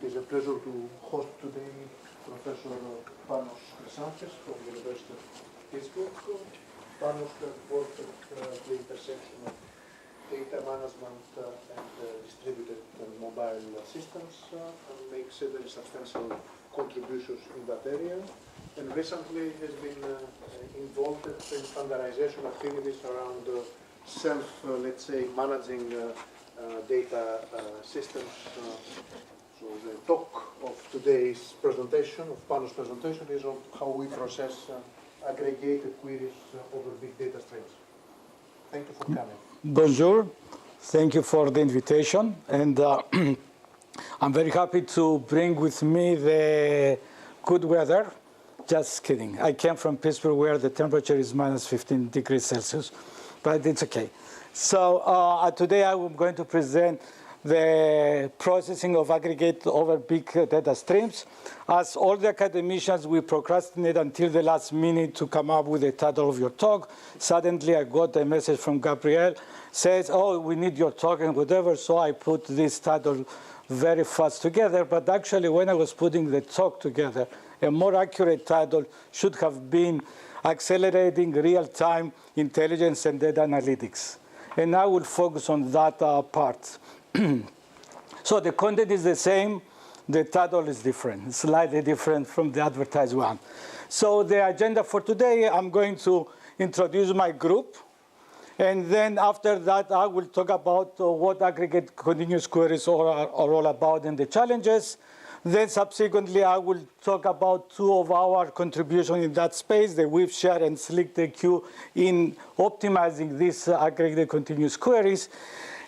It is a pleasure to host today Professor Panos Chrysanthis from the University of Pittsburg. Panos has worked at the intersection of data management and distributed mobile systems and makes very substantial contributions in that area. And recently has been involved in standardization activities around let's say, managing data systems. So the talk of today's presentation, of Panos' presentation, is on how we process aggregated queries over big data streams. Thank you for coming. Bonjour. Thank you for the invitation. And I'm very happy to bring with me the good weather. Just kidding. I came from Pittsburg where the temperature is minus 15 degrees Celsius, but it's okay. So today I'm going to present the processing of aggregate over big data streams. As all the academicians, we procrastinate until the last minute to come up with the title of your talk. Suddenly I got a message from Gabriel, says, oh, we need your talk and whatever, so I put this title very fast together. But actually, when I was putting the talk together, a more accurate title should have been Accelerating Real-Time Intelligence and Data Analytics. And I will focus on that part. So the content is the same, the title is different, slightly different from the advertised one. So the agenda for today, I'm going to introduce my group. And then after that, I will talk about what aggregate continuous queries are all about and the challenges. Then subsequently, I will talk about two of our contributions in that space, the WebShare and SlickDeque in optimizing these aggregated continuous queries.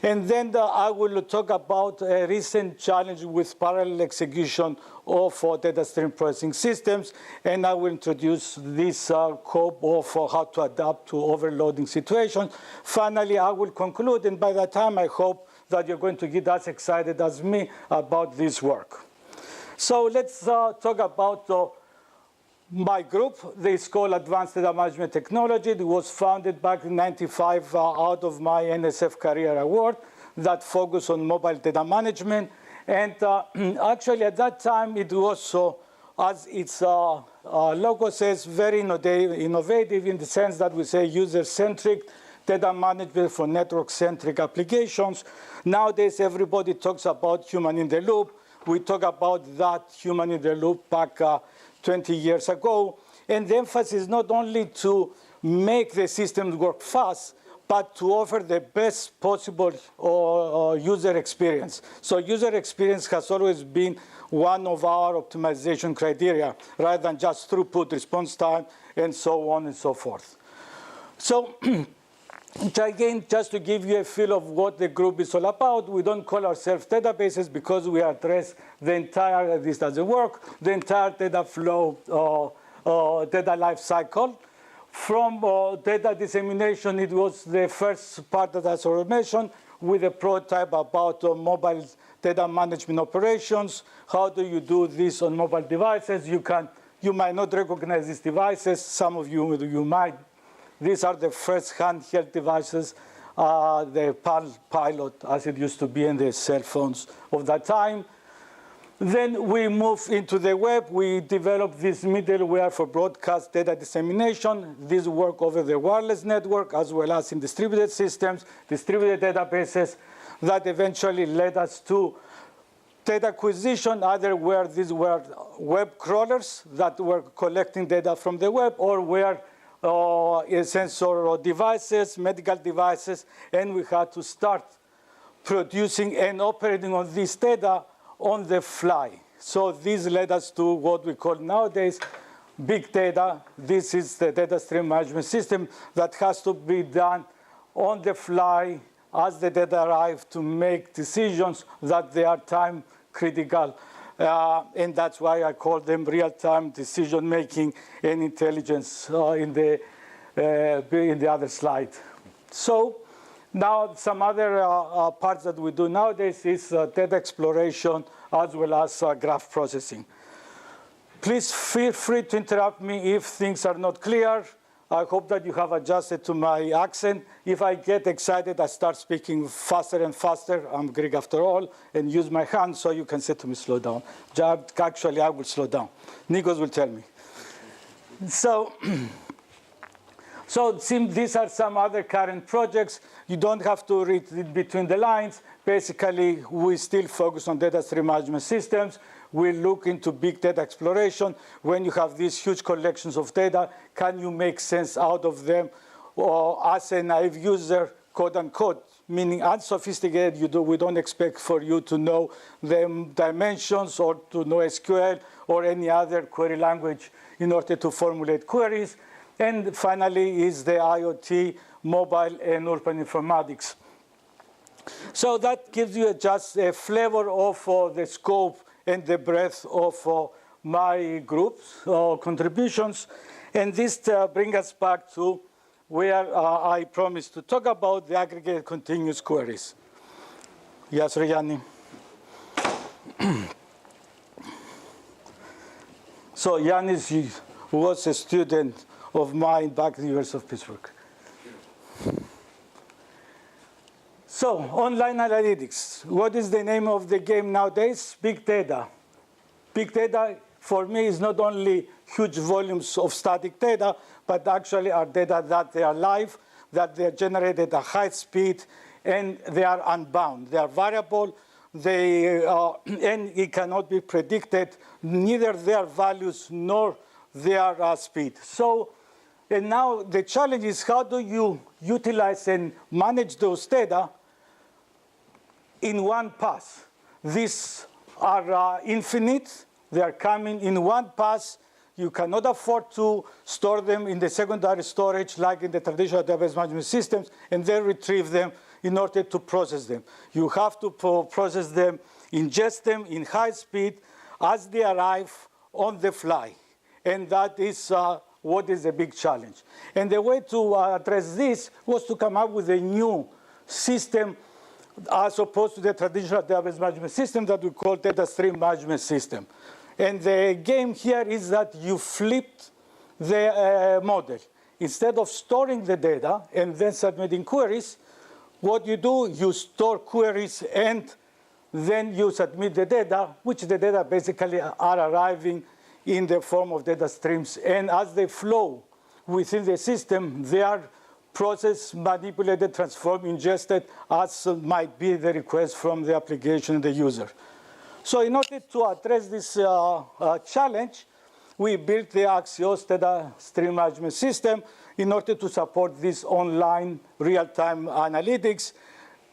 And then I will talk about a recent challenge with parallel execution of data stream processing systems. And I will introduce this scope of how to adapt to overloading situations. Finally, I will conclude. And by that time, I hope that you're going to get as excited as me about this work. So let's talk about my group. It's called Advanced Data Management Technology. It was founded back in '95 out of my NSF Career Award that focused on mobile data management. And actually, at that time, it was, as its logo says, very innovative in the sense that we say user-centric data management for network-centric applications. Nowadays, everybody talks about human in the loop. We talk about that human in the loop back 20 years ago. And the emphasis is not only to make the systems work fast, but to offer the best possible user experience. So user experience has always been one of our optimization criteria, rather than just throughput, response time, and so on and so forth. So again, just to give you a feel of what the group is all about, we don't call ourselves databases because we address the entire, this doesn't work, the entire data flow, data life cycle. From data dissemination, it was the first part that I already mentioned with a prototype about mobile data management operations. How do you do this on mobile devices? You might not recognize these devices. Some of you might. These are the first handheld devices, the Palm Pilot, as it used to be in the cell phones of that time. Then we move into the web. We developed this middleware for broadcast data dissemination. This work over the wireless network, as well as in distributed systems, distributed databases that eventually led us to data acquisition, either where these were web crawlers that were collecting data from the web, or where sensor devices, medical devices, and we had to start producing and operating on this data on the fly. So this led us to what we call nowadays big data. This is the data stream management system that has to be done on the fly as the data arrive to make decisions that they are time critical. And that's why I call them real-time decision-making and intelligence in the other slide. So now some other parts that we do nowadays is data exploration as well as graph processing. Please feel free to interrupt me if things are not clear. I hope that you have adjusted to my accent. If I get excited, I start speaking faster and faster. I'm Greek after all, and use my hands so you can say to me, slow down. Actually, I will slow down. Nikos will tell me. So it seems these are some other current projects. You don't have to read it between the lines. Basically, we still focus on data stream management systems. We look into big data exploration. When you have these huge collections of data, can you make sense out of them? Or as a naive user, quote unquote, meaning unsophisticated, we don't expect for you to know the dimensions or to know SQL or any other query language in order to formulate queries. And finally is the IoT, mobile, and urban informatics. So that gives you just a flavor of the scope and the breadth of my group's contributions. And this brings us back to where I promised to talk about the aggregate continuous queries. Yes, Rayani. So Yanis was a student of mine back in the University of Pittsburgh. So, online analytics. What is the name of the game nowadays? Big data. Big data, for me, is not only huge volumes of static data, but actually are data that they are live, that they are generated at high speed, and they are unbound. They are variable, and it cannot be predicted, neither their values nor their speed. So, and now the challenge is how do you utilize and manage those data in one pass? These are infinite. They are coming in one pass. You cannot afford to store them in the secondary storage like in the traditional database management systems and then retrieve them in order to process them. You have to process them, ingest them in high speed as they arrive on the fly. And that is what is a big challenge. And the way to address this was to come up with a new system as opposed to the traditional database management system that we call data stream management system. And the game here is that you flipped the model. Instead of storing the data and then submitting queries, what you do, you store queries and then you submit the data, which the data basically are arriving in the form of data streams. And as they flow within the system, they are processed, manipulated, transformed, ingested, as might be the request from the application and the user. So in order to address this challenge, we built the Axios data stream management system in order to support this online real-time analytics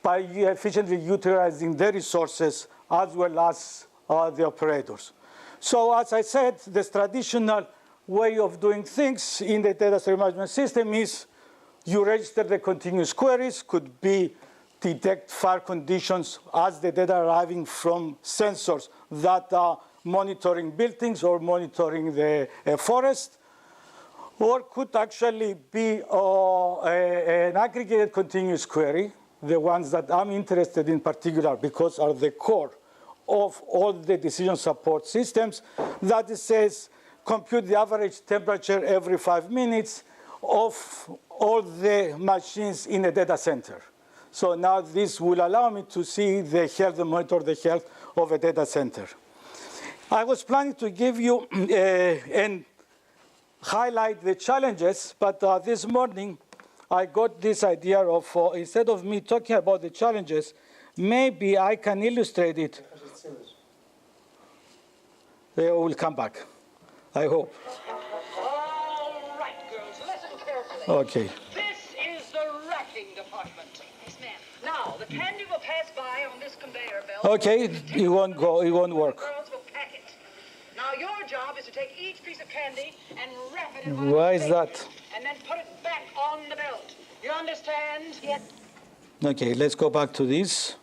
by efficiently utilizing the resources as well as the operators. So as I said, the traditional way of doing things in the data stream management system is you register the continuous queries, could be detect fire conditions as the data arriving from sensors that are monitoring buildings or monitoring the forest, or could actually be an aggregated continuous query, the ones that I'm interested in particular because are the core of all the decision support systems, that it says compute the average temperature every 5 minutes of all the machines in a data center. So now this will allow me to see the health and monitor the health of a data center. I was planning to give you and highlight the challenges, but this morning I got this idea of, instead of me talking about the challenges, maybe I can illustrate it. They will come back, I hope. All right, girls, listen carefully. Okay. This is the racking department. Yes, ma'am. Now, the candy will pass by on this conveyor belt. Okay, it won't go, it won't work. Girls will pack it. Now, your job is to take each piece of candy and wrap it in one Why is big that? and then put it back on the belt. You understand? Yes. Okay, let's go back to this.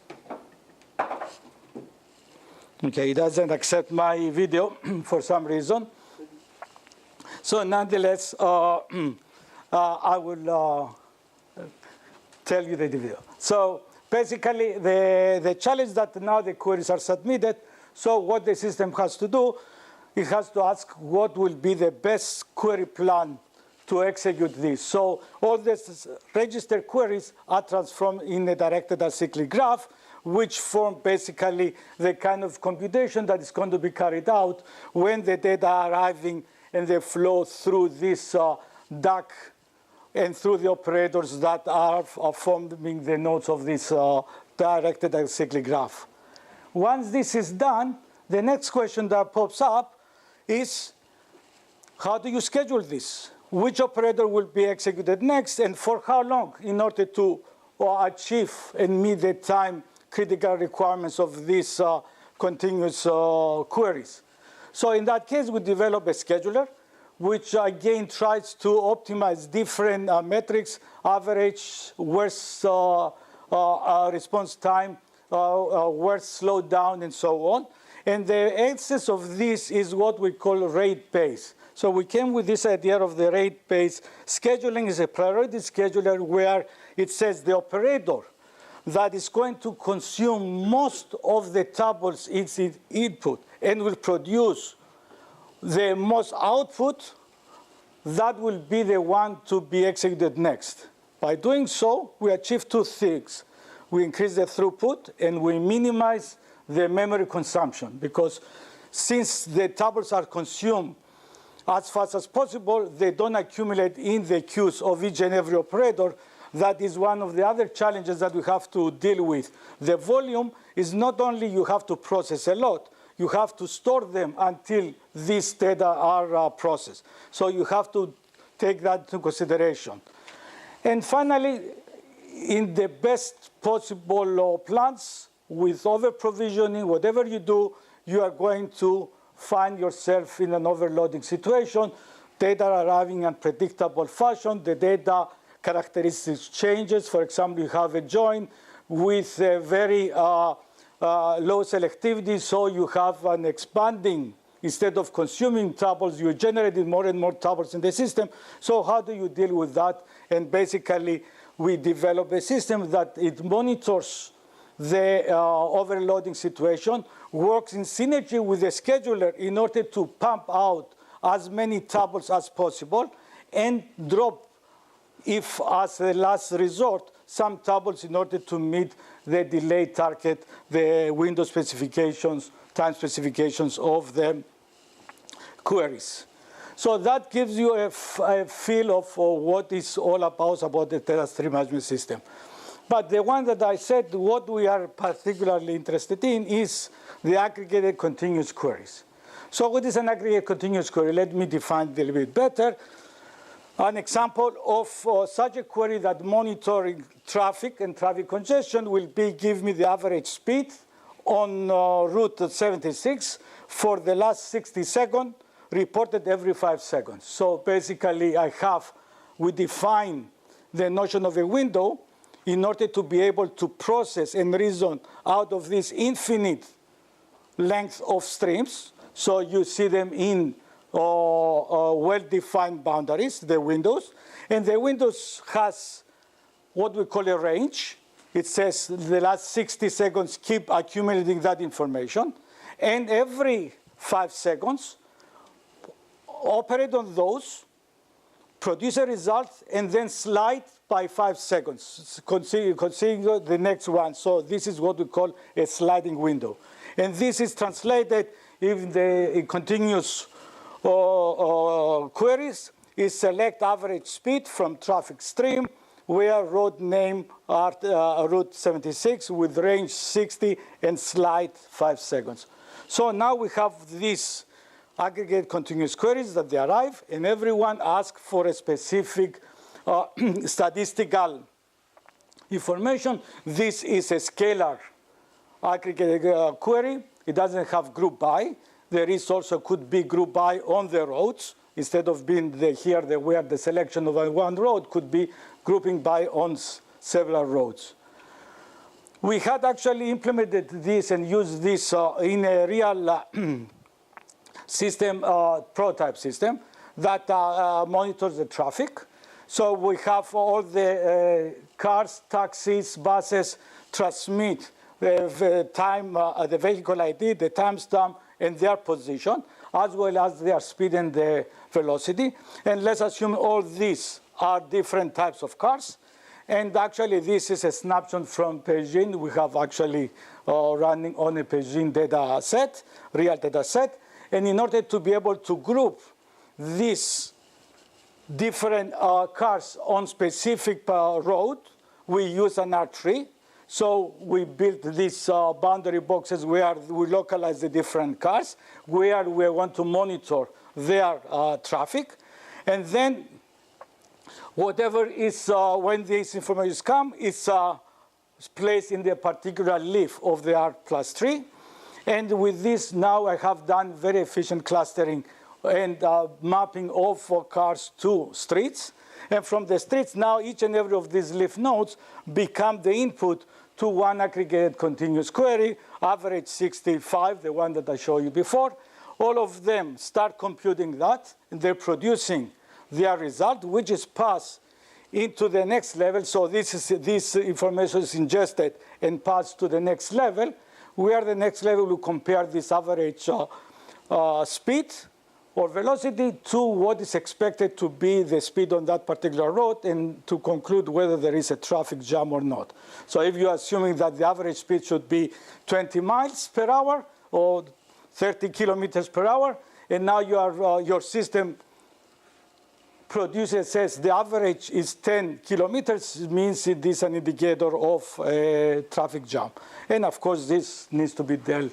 Okay, it doesn't accept my video for some reason. So nonetheless, I will tell you the video. So basically, the challenge that now the queries are submitted, so what the system has to do, it has to ask what will be the best query plan to execute this. So all these register queries are transformed in a directed acyclic graph, which form basically the kind of computation that is going to be carried out when the data are arriving and they flow through this DAC and through the operators that are forming the nodes of this directed acyclic graph. Once this is done, the next question that pops up is, how do you schedule this? Which operator will be executed next and for how long in order to achieve and meet the time critical requirements of these continuous queries? So in that case, we develop a scheduler, which again tries to optimize different metrics, average, worst response time, worst slowdown, and so on. And the essence of this is what we call rate-based. So we came with this idea of the rate-based scheduling is a priority scheduler where it says the operator that is going to consume most of the tuples its input and will produce the most output, that will be the one to be executed next. By doing so, we achieve two things. We increase the throughput and we minimize the memory consumption, because since the tuples are consumed as fast as possible, they don't accumulate in the queues of each and every operator. That is one of the other challenges that we have to deal with. The volume is not only you have to process a lot, you have to store them until these data are processed. So you have to take that into consideration. And finally, in the best possible plans, with over-provisioning, whatever you do, you are going to find yourself in an overloading situation. Data arriving in unpredictable fashion. The data characteristics changes. For example, you have a join with a very low selectivity, so you have an expanding. Instead of consuming tuples, you're generating more and more tuples in the system. So how do you deal with that? And basically, we develop a system that it monitors the overloading situation, works in synergy with the scheduler in order to pump out as many tuples as possible and drop, if as a last resort, some tuples in order to meet the delay target, the window specifications, time specifications of the queries. So that gives you a feel of what is all about the data stream management system. But the one that I said, what we are particularly interested in is the aggregated continuous queries. So what is an aggregated continuous query? Let me define it a little bit better. An example of such a query that monitoring traffic and traffic congestion will be give me the average speed on Route 76 for the last 60 seconds, reported every 5 seconds. So basically, we define the notion of a window in order to be able to process and reason out of this infinite length of streams. So you see them in well-defined boundaries, the windows. And the windows has what we call a range. It says the last 60 seconds keep accumulating that information. And every 5 seconds, operate on those, produce a result, and then slide by 5 seconds, considering the next one. So this is what we call a sliding window. And this is translated in the continuous queries is select average speed from traffic stream, where road name are Route 76 with range 60 and slide 5 seconds. So now we have these aggregate continuous queries that they arrive, and everyone asks for a specific statistical information. This is a scalar aggregate query. It doesn't have group by. There is also could be group by on the roads. Instead of being where the selection of one road could be grouping by on several roads. We had actually implemented this and used this in a real system, prototype system that monitors the traffic. So we have all the cars, taxis, buses transmit the time, the vehicle ID, the timestamp, and their position, as well as their speed and the velocity. And let's assume all these are different types of cars. And actually, this is a snapshot from Beijing. We have actually running on a Beijing data set, real data set. And in order to be able to group these different cars on specific road, we use an R tree. So we built these boundary boxes where we localize the different cars, where we want to monitor their traffic. And then whatever is, when these information come, is placed in the particular leaf of the R+3. And with this, now I have done very efficient clustering and mapping of cars to streets. And from the streets, now each and every of these leaf nodes become the input to one aggregated continuous query, average 65, the one that I showed you before. All of them start computing that, and they're producing their result, which is passed into the next level. So this information is ingested and passed to the next level, where the next level will compare this average speed or velocity to what is expected to be the speed on that particular road, and to conclude whether there is a traffic jam or not. So if you're assuming that the average speed should be 20 miles per hour or 30 kilometers per hour, and now your system produces, says the average is 10 kilometers, it means it is an indicator of a traffic jam. And of course, this needs to be dealt.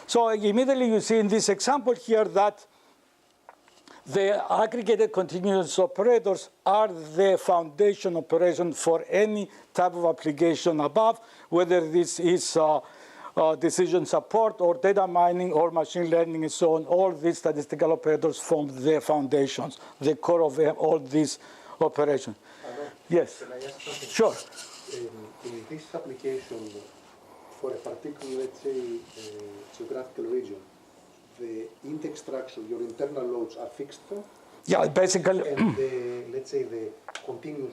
So immediately you see in this example here that the aggregated continuous operators are the foundation operation for any type of application above, whether this is decision support or data mining or machine learning and so on. All these statistical operators form the foundations, the core of all these operations. Yes? Can I ask something? Sure. In this application, for a particular, let's say, geographical region, the index structure, your internal loads are fixed? Yeah, basically. And let's say the continuous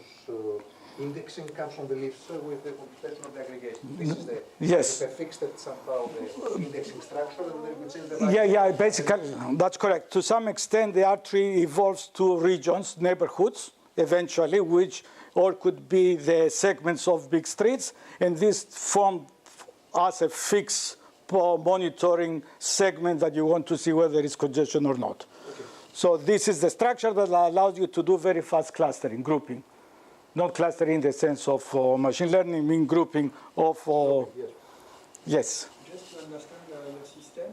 indexing comes from the leaves with the computation of the aggregation. This is the, yes. The fixed somehow the indexing structure, and then we change the value. Yeah, basically, that's correct. To some extent, the R tree evolves to regions, neighborhoods, eventually, which or could be the segments of big streets, and this form as a fixed monitoring segment that you want to see whether there is congestion or not. Okay. So this is the structure that allows you to do very fast clustering, grouping. Not clustering in the sense of machine learning, mean grouping of, yes. Just to understand your system,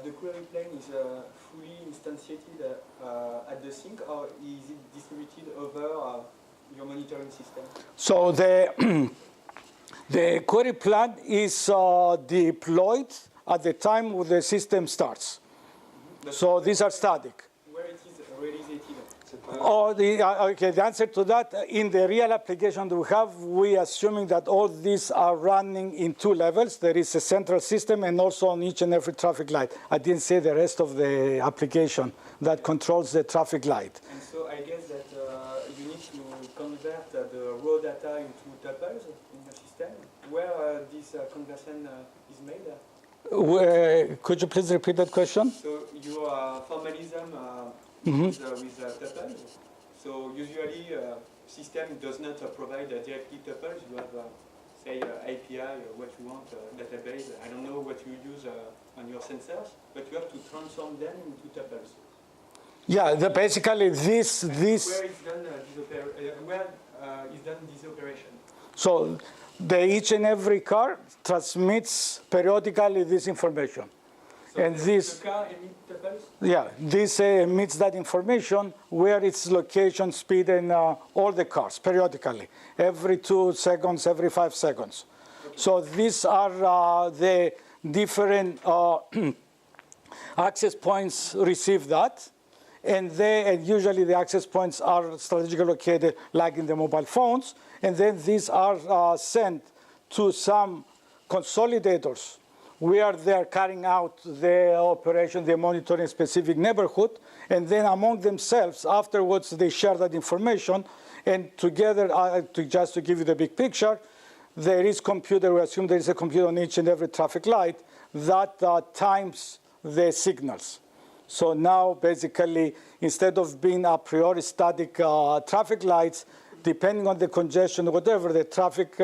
the query plane is fully instantiated at the sink, or is it distributed over your monitoring system? So the query plan is deployed at the time when the system starts. Mm-hmm. So these are static. Where it is realized? Okay, the answer to that, in the real application that we have, we are assuming that all these are running in two levels. There is a central system and also on each and every traffic light. I didn't say the rest of the application that controls the traffic light. And so I guess that you need to convert the raw data into tuples in your system. Where this conversion is made? Could you please repeat that question? So your formalism with tuples. So usually system does not provide directly tuples. You have say API or what you want, database. I don't know what you use on your sensors, but you have to transform them into tuples. Yeah, basically this. Where is done this operation? So each and every car transmits periodically this information. So and the car emits tuples? Yeah, this emits that information where its location, speed, and all the cars periodically, every 2 seconds, every 5 seconds. Okay. So these are the different access points receive that. And usually the access points are strategically located like in the mobile phones. And then these are sent to some consolidators where they're carrying out the operation, they're monitoring a specific neighborhood. And then among themselves, afterwards, they share that information. And together, just to give you the big picture, there is computer, we assume there is a computer on each and every traffic light that times the signals. So now, basically, instead of being a priori static traffic lights, depending on the congestion or whatever, the traffic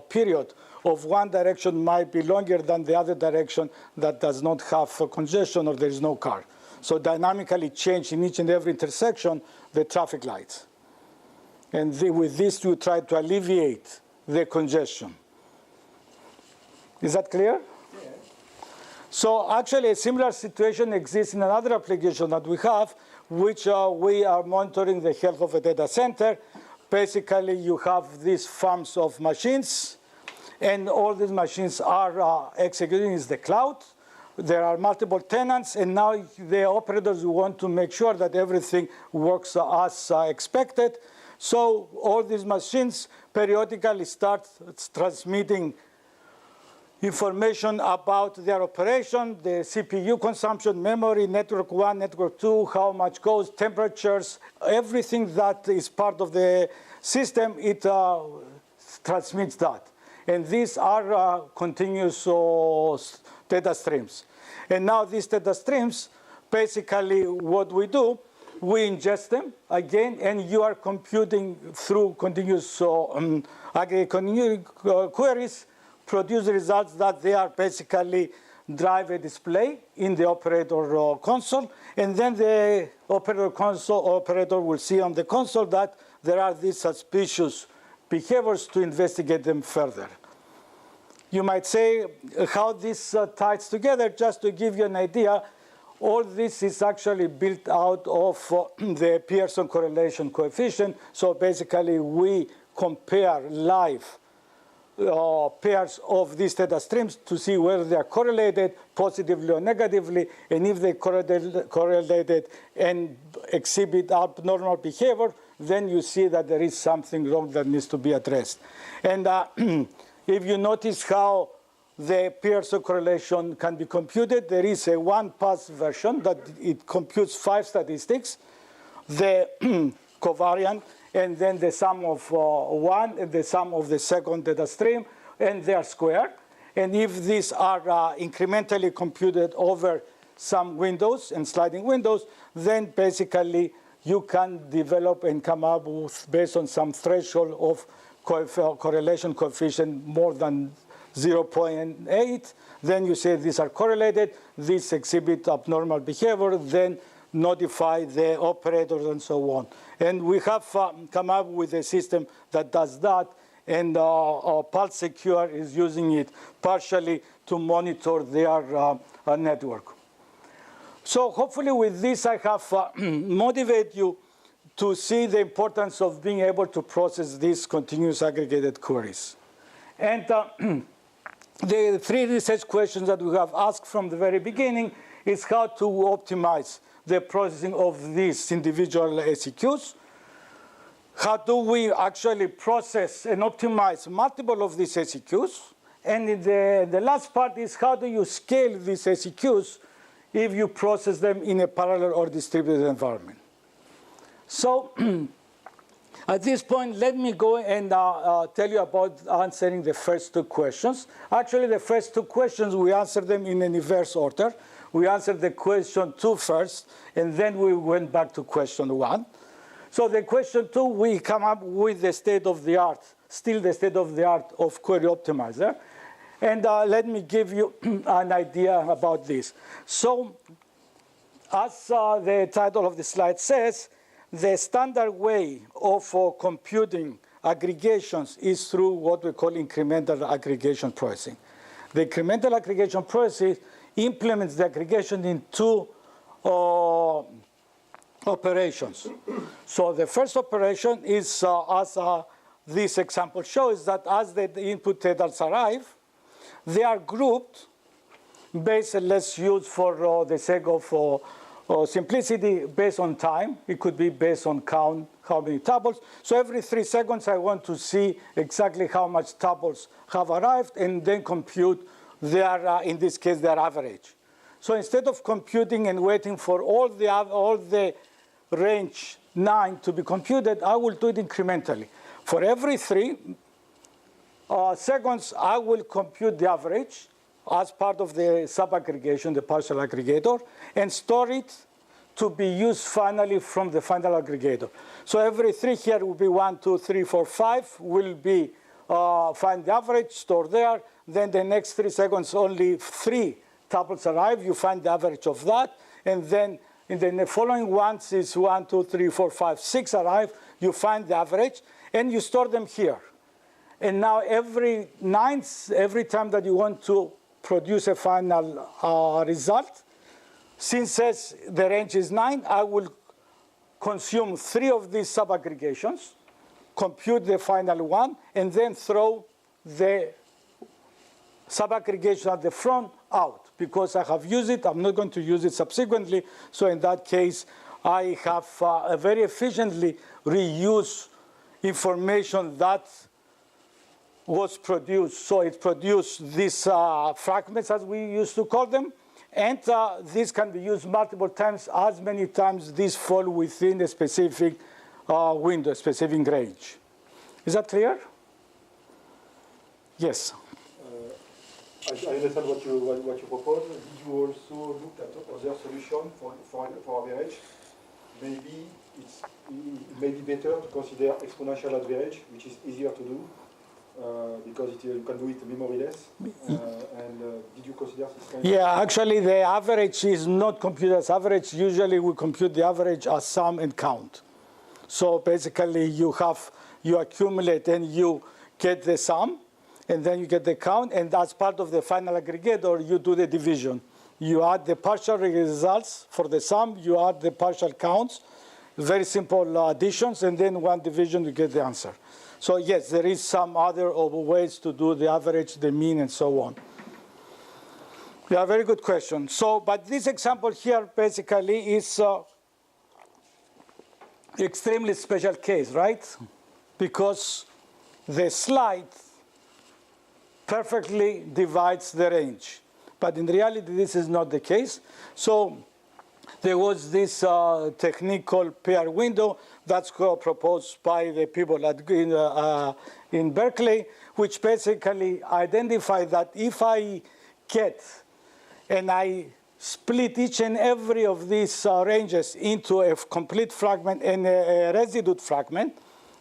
period of one direction might be longer than the other direction that does not have congestion or there is no car. So dynamically change in each and every intersection the traffic lights. And with this, you try to alleviate the congestion. Is that clear? Yeah. So actually, a similar situation exists in another application that we have, which we are monitoring the health of a data center. Basically, you have these farms of machines, and all these machines are executing in the cloud. There are multiple tenants, and now the operators want to make sure that everything works as expected. So all these machines periodically start transmitting information about their operation, the CPU consumption, memory, network 1, network 2, how much goes, temperatures, everything that is part of the system, it transmits that. And these are continuous data streams. And now these data streams, basically what we do, we ingest them again, and you are computing through continuous aggregate continuous queries, produce results that they are basically drive a display in the operator console, and then the operator will see on the console that there are these suspicious behaviors to investigate them further. You might say how this ties together. Just to give you an idea, all this is actually built out of the Pearson correlation coefficient. So basically, we compare live pairs of these data streams to see whether they are correlated positively or negatively, and if they correlated and exhibit abnormal behavior, then you see that there is something wrong that needs to be addressed. And if you notice how the Pearson correlation can be computed, there is a one-pass version that it computes 5 statistics, the covariant, and then the sum of one, and the sum of the second data stream, and they are squared. And if these are incrementally computed over some windows and sliding windows, then basically you can develop and come up with, based on some threshold of correlation coefficient more than 0.8, then you say these are correlated, these exhibit abnormal behavior, then notify the operators and so on. And we have come up with a system that does that, and Pulse Secure is using it partially to monitor their network. So hopefully with this I have motivated you to see the importance of being able to process these continuous aggregated queries. And the 3 research questions that we have asked from the very beginning is how to optimize the processing of these individual ACQs. How do we actually process and optimize multiple of these ACQs? And in the last part is how do you scale these ACQs if you process them in a parallel or distributed environment? So at this point, let me go and tell you about answering the first 2 questions. Actually, the first 2 questions, we answered them in an inverse order. We answered the question 2 first, and then we went back to question 1. So the question 2, we come up with the state-of-the-art, still the state-of-the-art of Query Optimizer. And let me give you an idea about this. So as the title of the slide says, the standard way of computing aggregations is through what we call incremental aggregation processing. The incremental aggregation process implements the aggregation in 2 operations. So the first operation is, as this example shows, that as the input data arrive, they are grouped based, let's use for the sake of simplicity, based on time. It could be based on count, how many tuples. So every 3 seconds, I want to see exactly how much tuples have arrived, and then compute their, in this case, their average. So instead of computing and waiting for all the range 9 to be computed, I will do it incrementally. For every 3 seconds, I will compute the average. as part of the sub-aggregation, the partial aggregator, and store it to be used finally from the final aggregator. So every 3 here will be 1, 2, 3, 4, 5 will be find the average, store there. Then the next 3 seconds, only 3 tuples arrive. You find the average of that. And then in the following ones is 1, 2, 3, 4, 5, 6 arrive. You find the average, and you store them here. And now every time that you want to produce a final result, since the range is 9, I will consume 3 of these sub-aggregations, compute the final one, and then throw the sub-aggregation at the front out. Because I have used it, I'm not going to use it subsequently. So in that case, I have very efficiently reused information that was produced. So it produced these fragments, as we used to call them. And this can be used multiple times, as many times these fall within a specific window, a specific range. Is that clear? Yes. I understand what you propose. Did you also look at other solutions for average? Maybe it may be better to consider exponential average, which is easier to do because you can do it memoryless. Did you consider this kind Yeah, actually the average is not computed as average. Usually we compute the average as sum and count. So basically you accumulate and you get the sum, and then you get the count, and as part of the final aggregator, you do the division. You add the partial results for the sum, you add the partial counts, very simple additions, and then one division, you get the answer. So yes, there is some other ways to do the average, the mean, and so on. Yeah, very good question. So, but this example here basically is extremely special case, right? Because the slide perfectly divides the range. But in reality, this is not the case. So there was this technique called Pear Window that's proposed by the people in Berkeley, which basically identified that if I get and I split each and every of these ranges into a complete fragment and a residue fragment,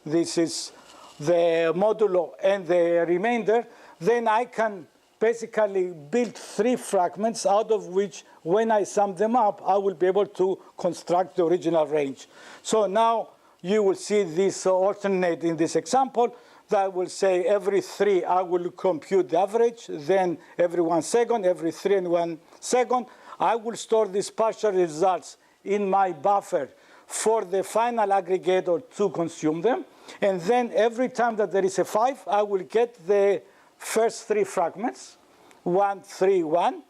this is the modulo and the remainder, then I can basically build 3 fragments out of which, when I sum them up, I will be able to construct the original range. So now you will see this alternate in this example. That will say every 3 I will compute the average, then every 1 second, every 3 and 1 second, I will store these partial results in my buffer for the final aggregator to consume them. And then every time that there is a 5, I will get the first 3 fragments, 1, 3, 1.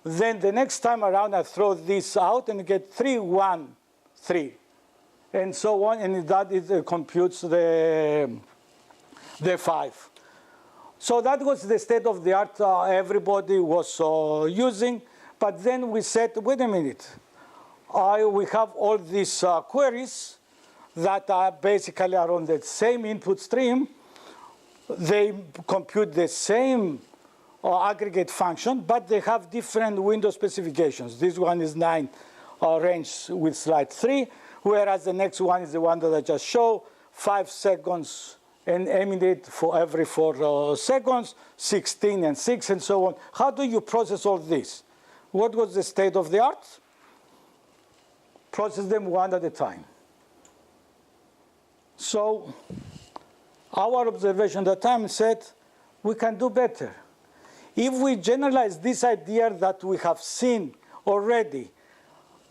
Then the next time around, I throw this out and get 3, 1, 3, and so on. And that it computes the 5. So that was the state of the art everybody was using. But then we said, wait a minute. We have all these queries that are basically are on the same input stream. They compute the same aggregate function, but they have different window specifications. This one is 9 range with slide 3, whereas the next one is the one that I just showed, 5 seconds and emanate for every 4 seconds, 16 and 6, and so on. How do you process all this? What was the state of the art? Process them one at a time. So our observation at the time said, we can do better. If we generalize this idea that we have seen already,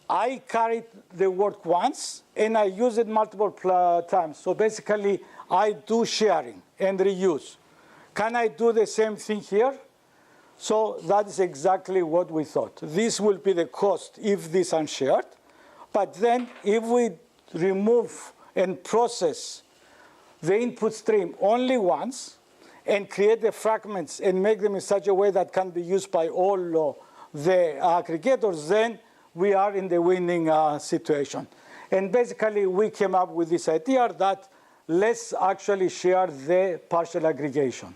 I carried the work once, and I use it multiple times. So basically, I do sharing and reuse. Can I do the same thing here? So that is exactly what we thought. This will be the cost if this is shared. But then if we remove and process the input stream only once and create the fragments and make them in such a way that can be used by all the aggregators, then we are in the winning situation. And basically, we came up with this idea that let's actually share the partial aggregation.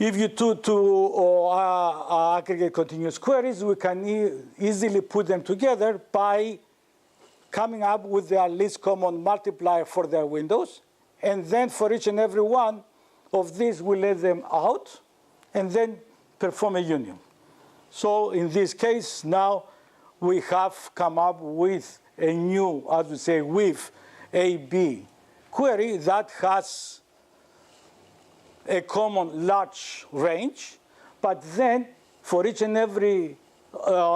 if you do two aggregate continuous queries, we can easily put them together by coming up with their least common multiplier for their windows. And then for each and every one of these, we let them out and then perform a union. So in this case, now we have come up with a new, as we say, with AB query that has a common large range, but then for each and every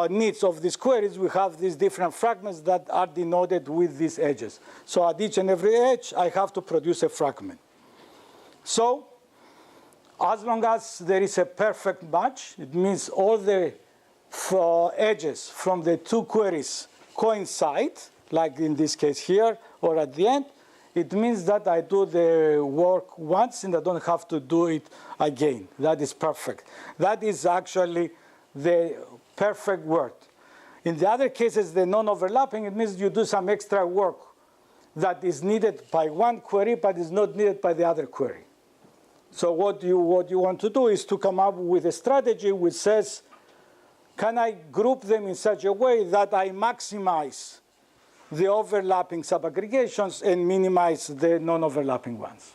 needs of these queries, we have these different fragments that are denoted with these edges. So at each and every edge, I have to produce a fragment. So as long as there is a perfect match, it means all the edges from the two queries coincide, like in this case here, or at the end, it means that I do the work once and I don't have to do it again. That is perfect. That is actually the perfect word. In the other cases, the non-overlapping, it means you do some extra work that is needed by one query, but is not needed by the other query. So what you want to do is to come up with a strategy which says, can I group them in such a way that I maximize the overlapping subaggregations and minimize the non-overlapping ones?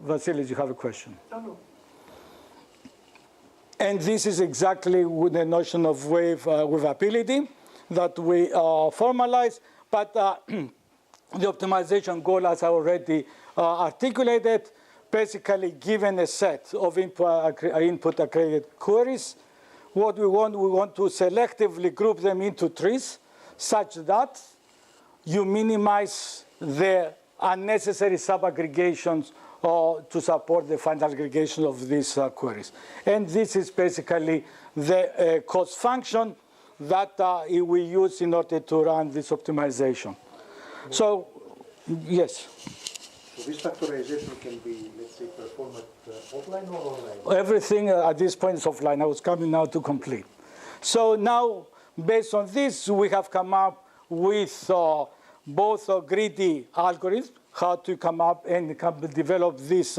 Vasilis, you have a question? No. And this is exactly with the notion of waveability that we formalize. But the optimization goal, as I already articulated, basically given a set of input aggregate queries, what we want to selectively group them into trees such that you minimize the unnecessary subaggregations to support the final aggregation of these queries. And this is basically the cost function that we use in order to run this optimization. So, yes? So this factorization can be, let's say, performed offline or online? Everything at this point is offline. I was coming now to complete. So now, based on this, we have come up with both greedy algorithms, how to come up and develop these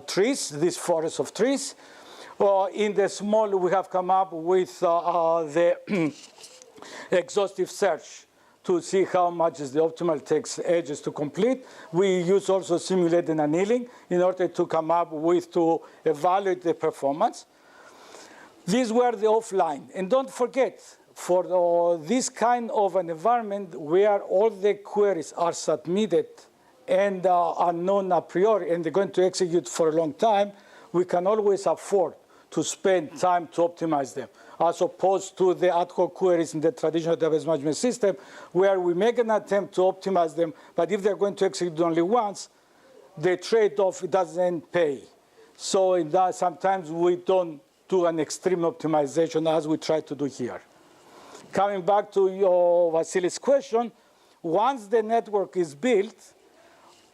trees, this forest of trees. In the small, we have come up with the exhaustive search to see how much is the optimal takes edges to complete. We use also simulated annealing in order to come up with, to evaluate the performance. These were the offline. And don't forget, for this kind of an environment where all the queries are submitted and are known a priori and they're going to execute for a long time, we can always afford to spend time to optimize them, as opposed to the ad hoc queries in the traditional database management system, where we make an attempt to optimize them, but if they're going to execute only once, the trade-off doesn't pay. So in that, sometimes we don't do an extreme optimization as we try to do here. Coming back to your Vasilis question, once the network is built,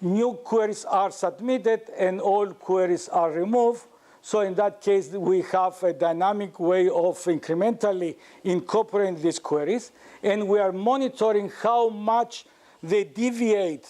new queries are submitted and old queries are removed. So in that case, we have a dynamic way of incrementally incorporating these queries. And we are monitoring how much they deviate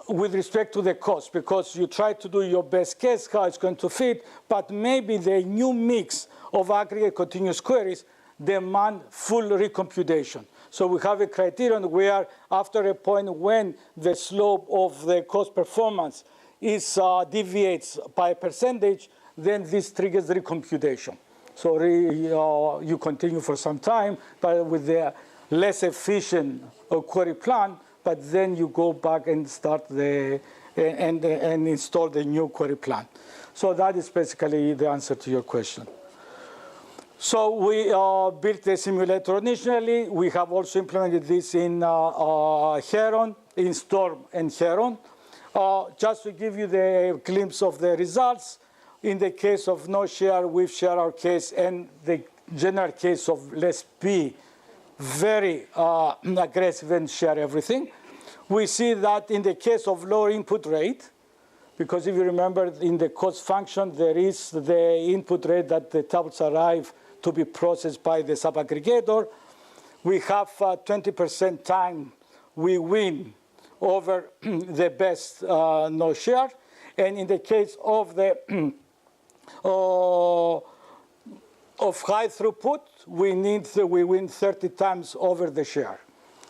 with respect to the cost, because you try to do your best guess how it's going to fit, but maybe the new mix of aggregate continuous queries demand full recomputation. So we have a criterion where after a point when the slope of the cost performance is deviates by a percentage, then this triggers recomputation. So you continue for some time, but with the less efficient query plan, but then you go back and start and install the new query plan. So that is basically the answer to your question. So we built the simulator initially. We have also implemented this in Heron, in Storm and Heron. Just to give you the glimpse of the results, in the case of no share, we've shared our case, and the general case of let's be very aggressive and share everything. We see that in the case of lower input rate, because if you remember in the cost function, there is the input rate that the tables arrive to be processed by the subaggregator. We have 20% time we win over the best no share. And in the case of the of high throughput, we win 30 times over the share.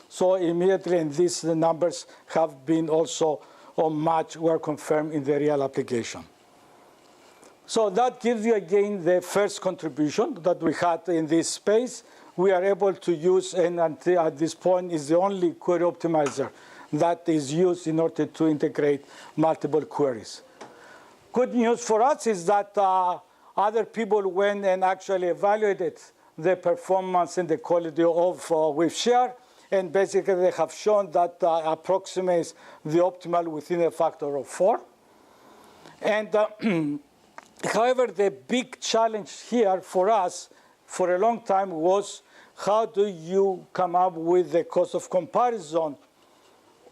So immediately, and these numbers have been also were confirmed in the real application. So that gives you again the first contribution that we had in this space. We are able to use, and until at this point is the only query optimizer that is used in order to integrate multiple queries. Good news for us is that other people went and actually evaluated the performance and the quality of with share, and basically they have shown that approximates the optimal within a factor of 4. And however, the big challenge here for us for a long time was how do you come up with the cost of comparison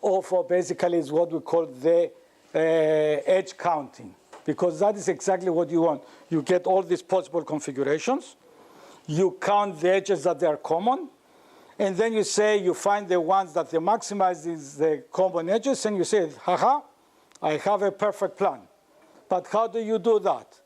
of basically is what we call the edge counting, because that is exactly what you want. You get all these possible configurations. You count the edges that they are common. And then you say you find the ones that they maximize is the common edges. And you say, haha, I have a perfect plan. But how do you do that?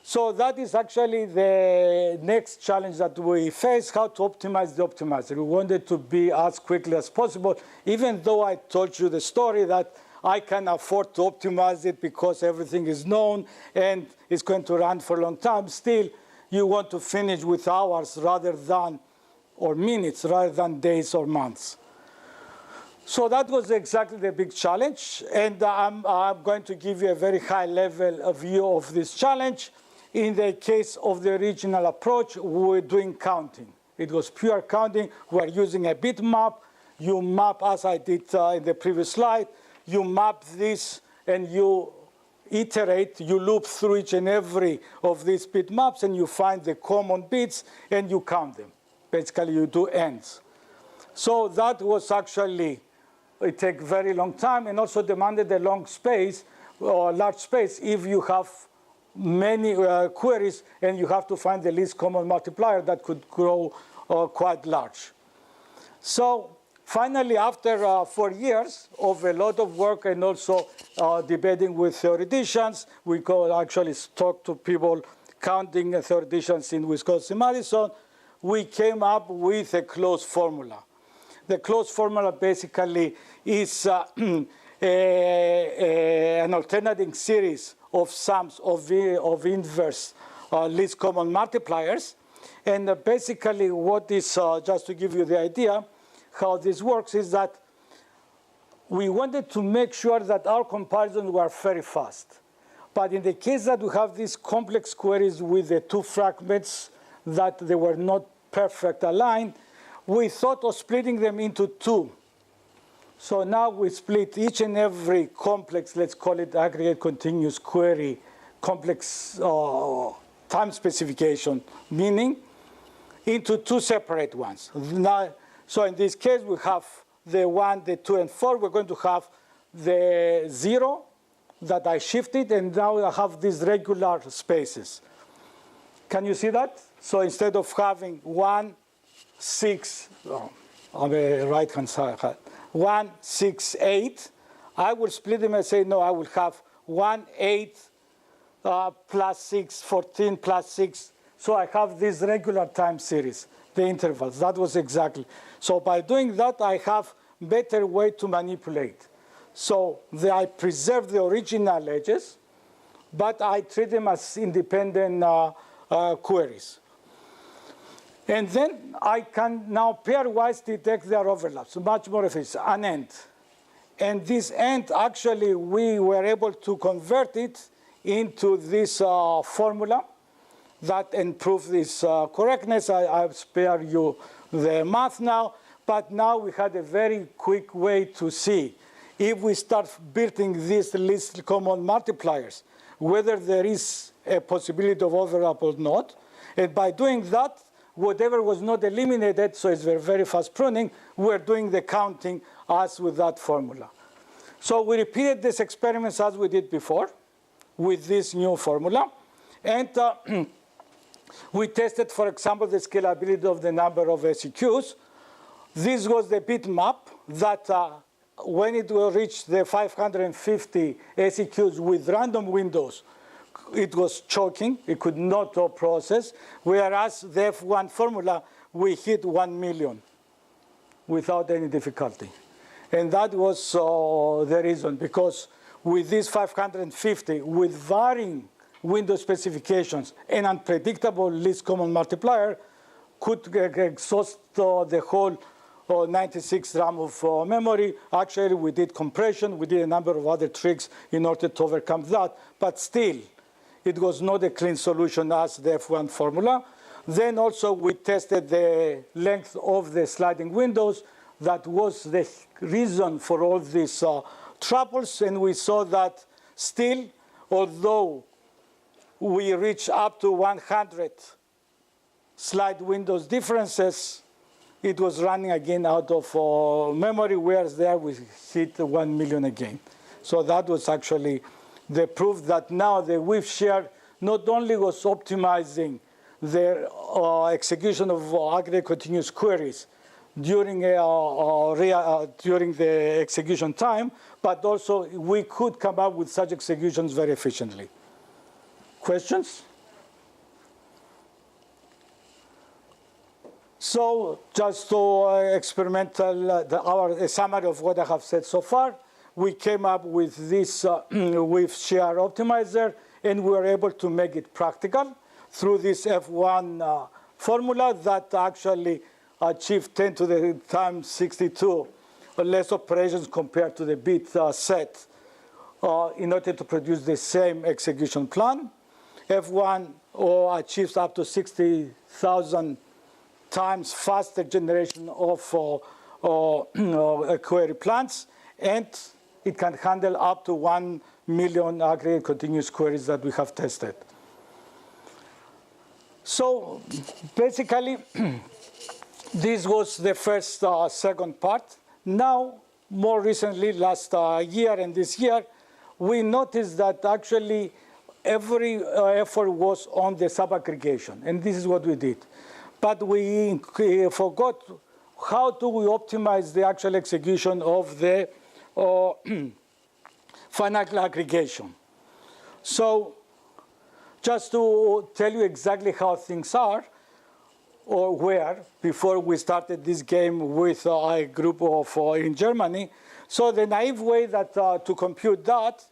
So that is actually the next challenge that we face, how to optimize the optimizer. We wanted to be as quickly as possible, even though I told you the story that I can afford to optimize it because everything is known and it's going to run for a long time. Still, you want to finish with hours rather than, or minutes rather than days or months. So that was exactly the big challenge. And I'm going to give you a very high level view of this challenge. In the case of the original approach, we were doing counting. It was pure counting. We're using a bitmap. You map, as I did in the previous slide, you map this and you iterate, you loop through each and every of these bitmaps, and you find the common bits, and you count them. Basically, you do ends. So that was actually, it took very long time, and also demanded a long space, or large space, if you have many queries, and you have to find the least common multiplier that could grow quite large. So finally, after 4 years of a lot of work and also debating with theoreticians, we could actually talk to people counting theoreticians in Wisconsin-Madison, we came up with a closed formula. The closed formula basically is an alternating series of sums of inverse least common multipliers. And basically what is, just to give you the idea, how this works is that we wanted to make sure that our comparisons were very fast. But in the case that we have these complex queries with the two fragments that they were not perfect aligned, we thought of splitting them into two. So now we split each and every complex, let's call it aggregate continuous query, complex time specification, meaning into two separate ones. Now, so in this case, we have the 1, the 2, and 4. We're going to have the 0 that I shifted, and now I have these regular spaces. Can you see that? So instead of having 1, 6, on the right-hand side, 1, 6, 8, I will split them and say, no, I will have 1, 8, plus 6, 14, plus 6. So I have this regular time series, the intervals. That was exactly. So by doing that, I have better way to manipulate. So I preserve the original edges, but I treat them as independent queries. And then I can now pairwise detect their overlaps, much more efficient, an end. And this end, actually, we were able to convert it into this formula that improves this correctness. I've spared you the math now, but now we had a very quick way to see if we start building these least common multipliers, whether there is a possibility of overlap or not. And by doing that, whatever was not eliminated, so it's very fast pruning, we're doing the counting as with that formula. So we repeated these experiments as we did before with this new formula. And we tested, for example, the scalability of the number of ACQs. This was the bitmap that when it will reach the 550 ACQs with random windows, it was choking. It could not process. Whereas the F1 formula, we hit 1 million without any difficulty. And that was the reason, because with this 550, with varying window specifications and unpredictable least common multiplier, could exhaust the whole 96 RAM of memory. Actually, we did compression. We did a number of other tricks in order to overcome that. But still, it was not a clean solution as the F1 formula. Then also, we tested the length of the sliding windows. That was the reason for all these troubles. And we saw that still, although we reached up to 100 slide windows differences, it was running again out of memory, whereas there we hit 1 million again. So that was actually the proof that now the width share not only was optimizing the execution of aggregate continuous queries during the execution time, but also we could come up with such executions very efficiently. Questions? So just to a summary of what I have said so far, we came up with this width share optimizer, and we were able to make it practical through this F1 formula that actually achieved 10 to the times 62 less operations compared to the bit set in order to produce the same execution plan. F1 achieves up to 60,000 times faster generation of query plans, and it can handle up to 1 million aggregate continuous queries that we have tested. So basically, this was the first, second part. Now, more recently, last year and this year, we noticed that actually every effort was on the sub-aggregation, and this is what we did. But we forgot how do we optimize the actual execution of the final aggregation. So just to tell you exactly how things are, or were, before we started this game with a group of in Germany. So the naive way that to compute that,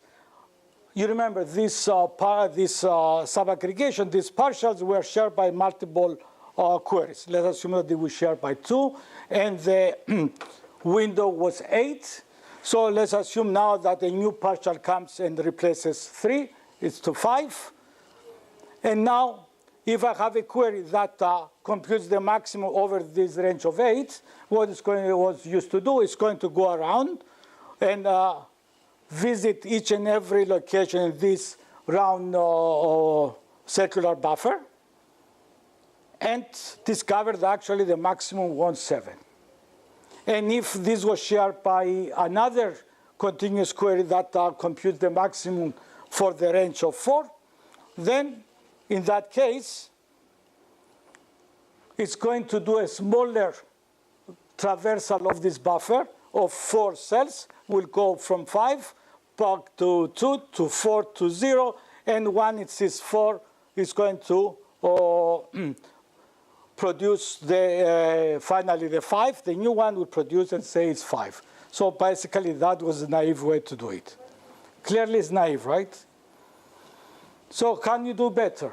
you remember this sub-aggregation, these partials were shared by multiple queries. Let's assume that they were shared by 2, and the window was 8. So let's assume now that a new partial comes and replaces 3. It's to 5. And now, if I have a query that computes the maximum over this range of 8, what it's was used to do is going to go around and visit each and every location in this round circular buffer, and discovered actually the maximum was 7. And if this was shared by another continuous query that computes the maximum for the range of 4, then in that case, it's going to do a smaller traversal of this buffer of 4 cells. Will go from 5 back to 2 to 4 to 0, and when it sees 4, it's going to produce the finally the 5. The new one will produce and say it's 5. So basically, that was a naive way to do it. Clearly, it's naive, right? So can you do better?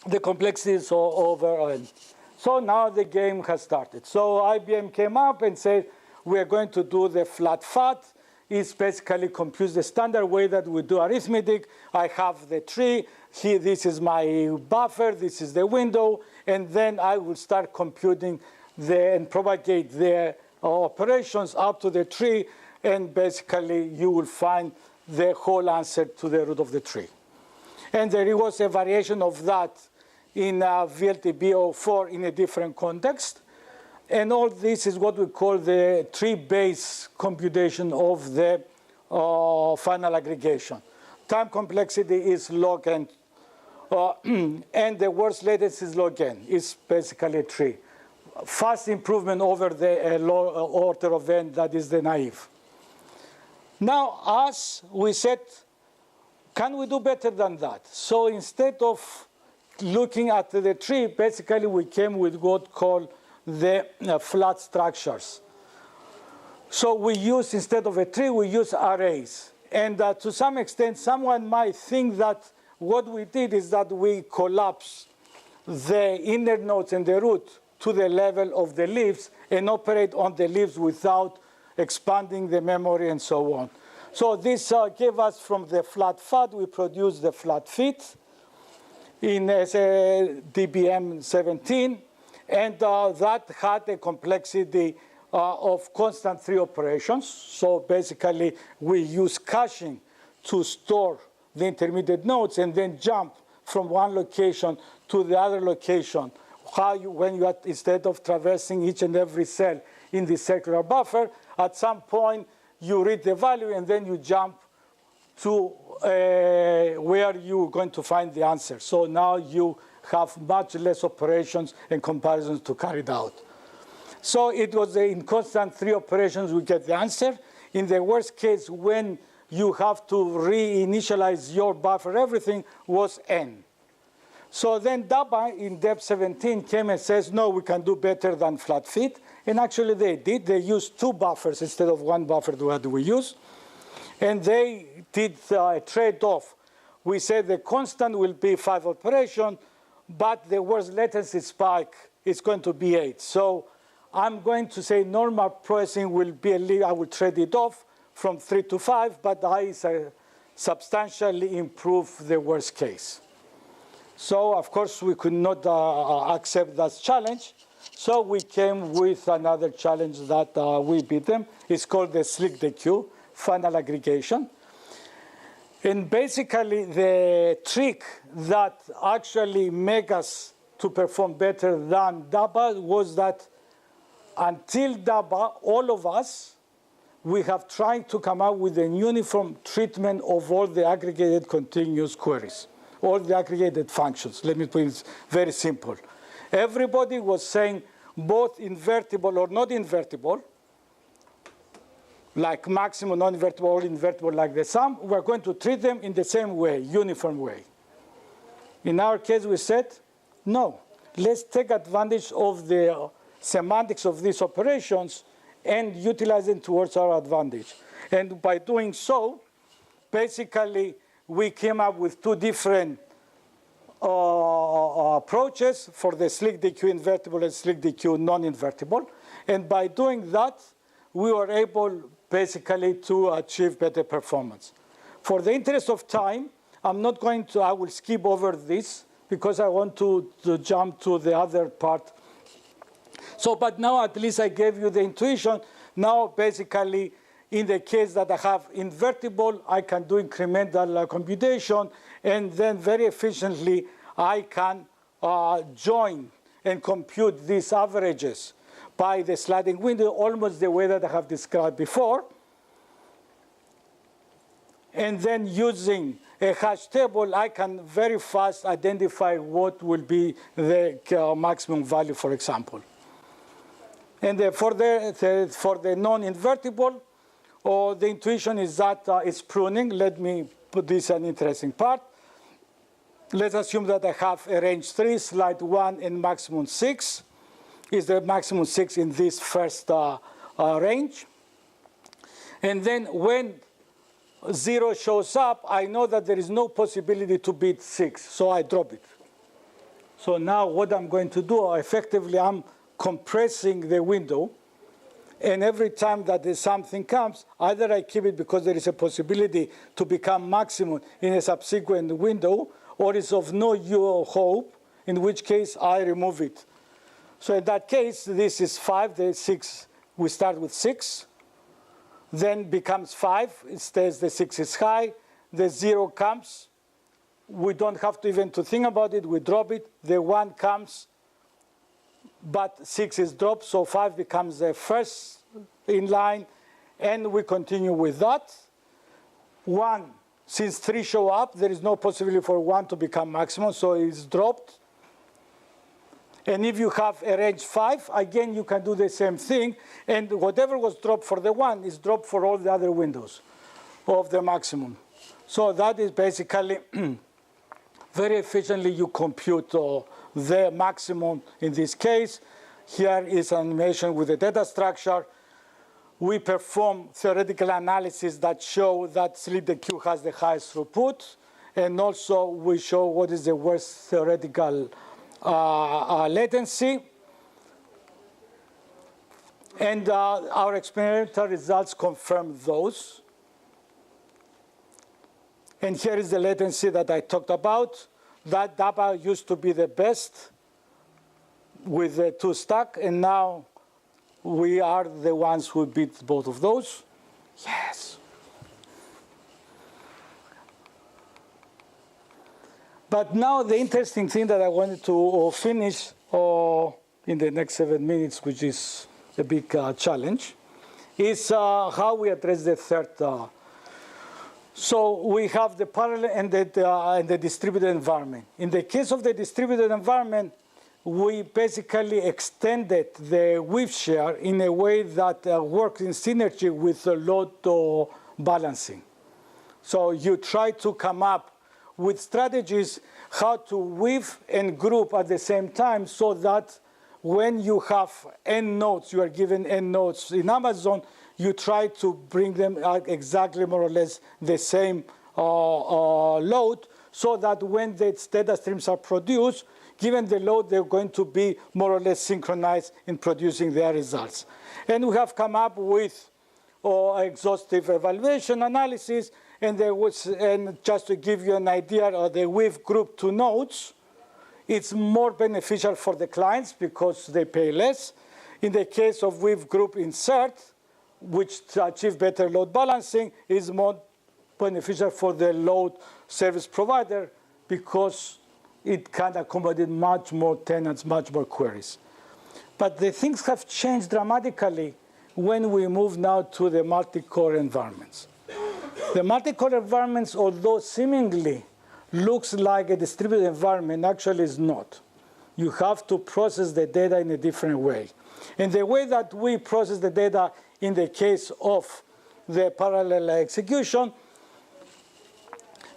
The complexity is over. So now the game has started. So IBM came up and said, we are going to do the flat FAT. It basically computes the standard way that we do arithmetic. I have the tree. Here, this is my buffer. This is the window. And then I will start computing and propagate the operations up to the tree. And basically, you will find the whole answer to the root of the tree. And there was a variation of that in VLTB-04 in a different context. And all this is what we call the tree-based computation of the final aggregation. Time complexity is log n, and the worst latency is log n. It's basically a tree. fast improvement over the low order of n that is the naive. Now, as we said, can we do better than that? So instead of looking at the tree, basically we came with what called the flat structures. So we use, instead of a tree, we use arrays. And to some extent, someone might think that what we did is that we collapse the inner nodes and the root to the level of the leaves and operate on the leaves without expanding the memory and so on. So this gave us, from the flat FAT, we produced the flat fit in DBM 17. And that had a complexity of constant 3 operations. So basically, we use caching to store the intermediate nodes and then jump from one location to the other location. When you are, instead of traversing each and every cell in the circular buffer, at some point, you read the value, and then you jump to where you're going to find the answer. So now you have much less operations and comparisons to carry it out. So it was in constant 3 operations we get the answer. In the worst case, when you have to reinitialize your buffer, everything was n. So then DABA in depth 17 came and says, no, we can do better than flat fit. And actually they did. They used 2 buffers instead of 1 buffer that we use. And they did a trade-off. We said the constant will be 5 operation, but the worst latency spike is going to be 8. So I'm going to say normal processing will be, I will trade it off from 3 to 5, but I substantially improve the worst case. So of course we could not accept that challenge. So we came with another challenge that we beat them. It's called the SlickDeque, final aggregation. And basically the trick that actually made us to perform better than DABA was that until DABA, all of us, we have tried to come up with a uniform treatment of all the aggregated continuous queries, all the aggregated functions. Let me put it very simple. Everybody was saying both invertible or not invertible, like maximum, non-invertible, or invertible like the sum. We're going to treat them in the same way, uniform way. In our case, we said, no, let's take advantage of the semantics of these operations and utilize them towards our advantage. And by doing so, basically, we came up with 2 different approaches for the SlickDeque invertible and SlickDeque non-invertible. And by doing that, we were able basically to achieve better performance. For the interest of time, I will skip over this because I want to jump to the other part. So, but now at least I gave you the intuition. Now, basically, in the case that I have invertible, I can do incremental computation, and then very efficiently, I can join and compute these averages by the sliding window, almost the way that I have described before. And then using a hash table, I can very fast identify what will be the maximum value, for example. And for the non-invertible, the intuition is that it's pruning. Let me put this an interesting part. Let's assume that I have a range 3, slide 1, and maximum 6. Is the maximum 6 in this first range. And then when 0 shows up, I know that there is no possibility to beat 6, so I drop it. So now what I'm going to do, effectively, I'm compressing the window. And every time that something comes, either I keep it because there is a possibility to become maximum in a subsequent window, or it's of no hope, in which case I remove it. So in that case, this is 5, the 6, we start with 6, then becomes 5, it stays the 6 is high, the 0 comes, we don't have to even to think about it, we drop it, the 1 comes, but 6 is dropped, so 5 becomes the first in line, and we continue with that. 1, since 3 show up, there is no possibility for 1 to become maximum, so it's dropped. And if you have a range 5, again, you can do the same thing. And whatever was dropped for the 1 is dropped for all the other windows of the maximum. So that is basically very efficiently you compute the maximum in this case. Here is an animation with the data structure. We perform theoretical analysis that show that SlickDeque has the highest throughput. And also we show what is the worst theoretical latency. And our experimental results confirm those. And here is the latency that I talked about. That DAPA used to be the best with the 2 stack, and now we are the ones who beat both of those. Yes. But now the interesting thing that I wanted to finish in the next 7 minutes, which is a big challenge, is how we address the third. So we have the parallel and the distributed environment. In the case of the distributed environment, we basically extended the width share in a way that works in synergy with the load balancing. So you try to come up with strategies how to weave and group at the same time so that when you have n nodes, you are given n nodes in Amazon, you try to bring them exactly more or less the same load so that when the data streams are produced, given the load, they're going to be more or less synchronized in producing their results. And we have come up with exhaustive evaluation analysis. And just to give you an idea of the weave group to nodes, it's more beneficial for the clients because they pay less. In the case of weave group insert, which to achieve better load balancing is more beneficial for the load service provider because it can accommodate much more tenants, much more queries. But the things have changed dramatically when we move now to the multi-core environments. The multi-core environments, although seemingly looks like a distributed environment, actually is not. You have to process the data in a different way. And the way that we process the data in the case of the parallel execution,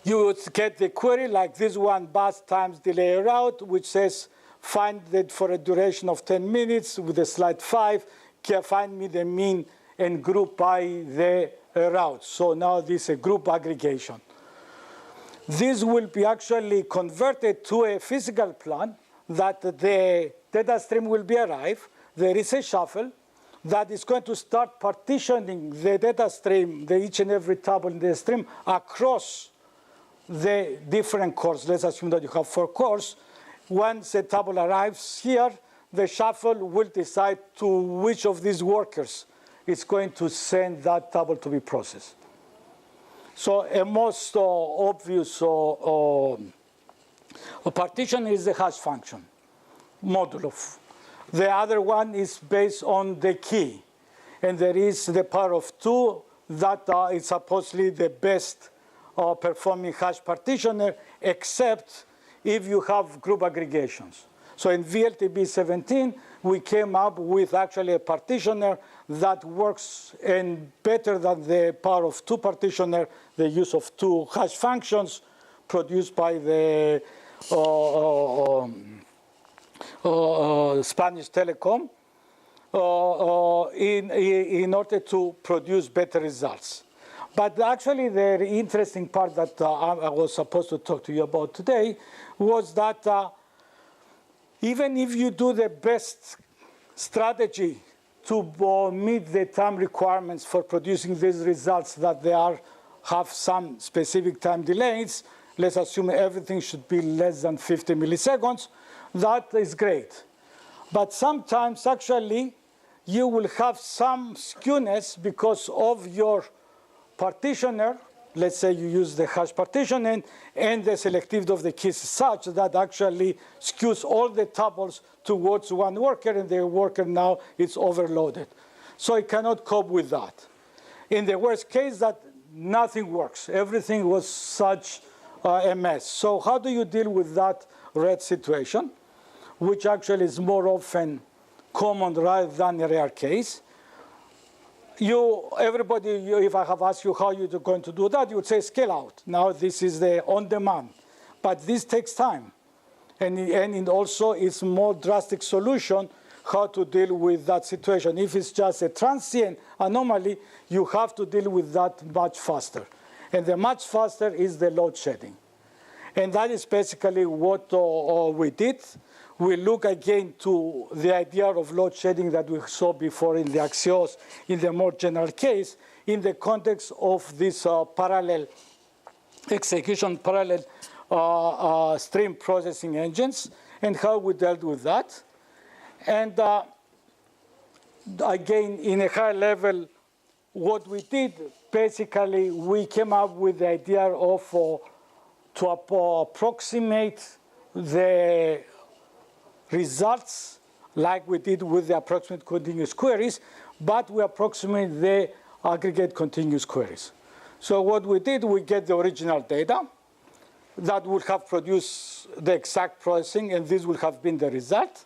you would get the query like this one, bus times delay route, which says find that for a duration of 10 minutes with the slide 5, find me the mean and group by the route. So now this is a group aggregation. This will be actually converted to a physical plan that the data stream will be arrived. There is a shuffle that is going to start partitioning the data stream, each and every tuple in the stream, across the different cores. Let's assume that you have 4 cores. Once a tuple arrives here, the shuffle will decide to which of these workers is going to send that tuple to be processed. So a most obvious partition is the hash function modulo. The other one is based on the key. And there is the power of 2 that is supposedly the best performing hash partitioner, except if you have group aggregations. So in VLTB 17, we came up with actually a partitioner that works and better than the power of 2 partitioner, the use of 2 hash functions produced by the Spanish Telecom in order to produce better results. But actually, the interesting part that I was supposed to talk to you about today was that even if you do the best strategy to meet the time requirements for producing these results that they have some specific time delays, let's assume everything should be less than 50 milliseconds, that is great. But sometimes, actually, you will have some skewness because of your partitioner. Let's say you use the hash partitioning, and the selectivity of the keys is such that actually skews all the tuples towards one worker, and the worker now is overloaded. So it cannot cope with that. In the worst case, that nothing works. Everything was such a mess. So how do you deal with that red situation? which actually is more often common rather than a rare case. Everybody, if I have asked you how you're going to do that, you would say scale out. Now this is the on-demand. But this takes time. And it also is more drastic solution how to deal with that situation. If it's just a transient anomaly, you have to deal with that much faster. And the much faster is the load shedding. And that is basically what we did. We look again to the idea of load shedding that we saw before in the Axios in the more general case in the context of this parallel execution, parallel stream processing engines and how we dealt with that. And again, in a high level, what we did, basically, we came up with the idea of to approximate the results like we did with the approximate continuous queries, but we approximate the aggregate continuous queries. So what we did, we get the original data that would have produced the exact processing, and this would have been the result.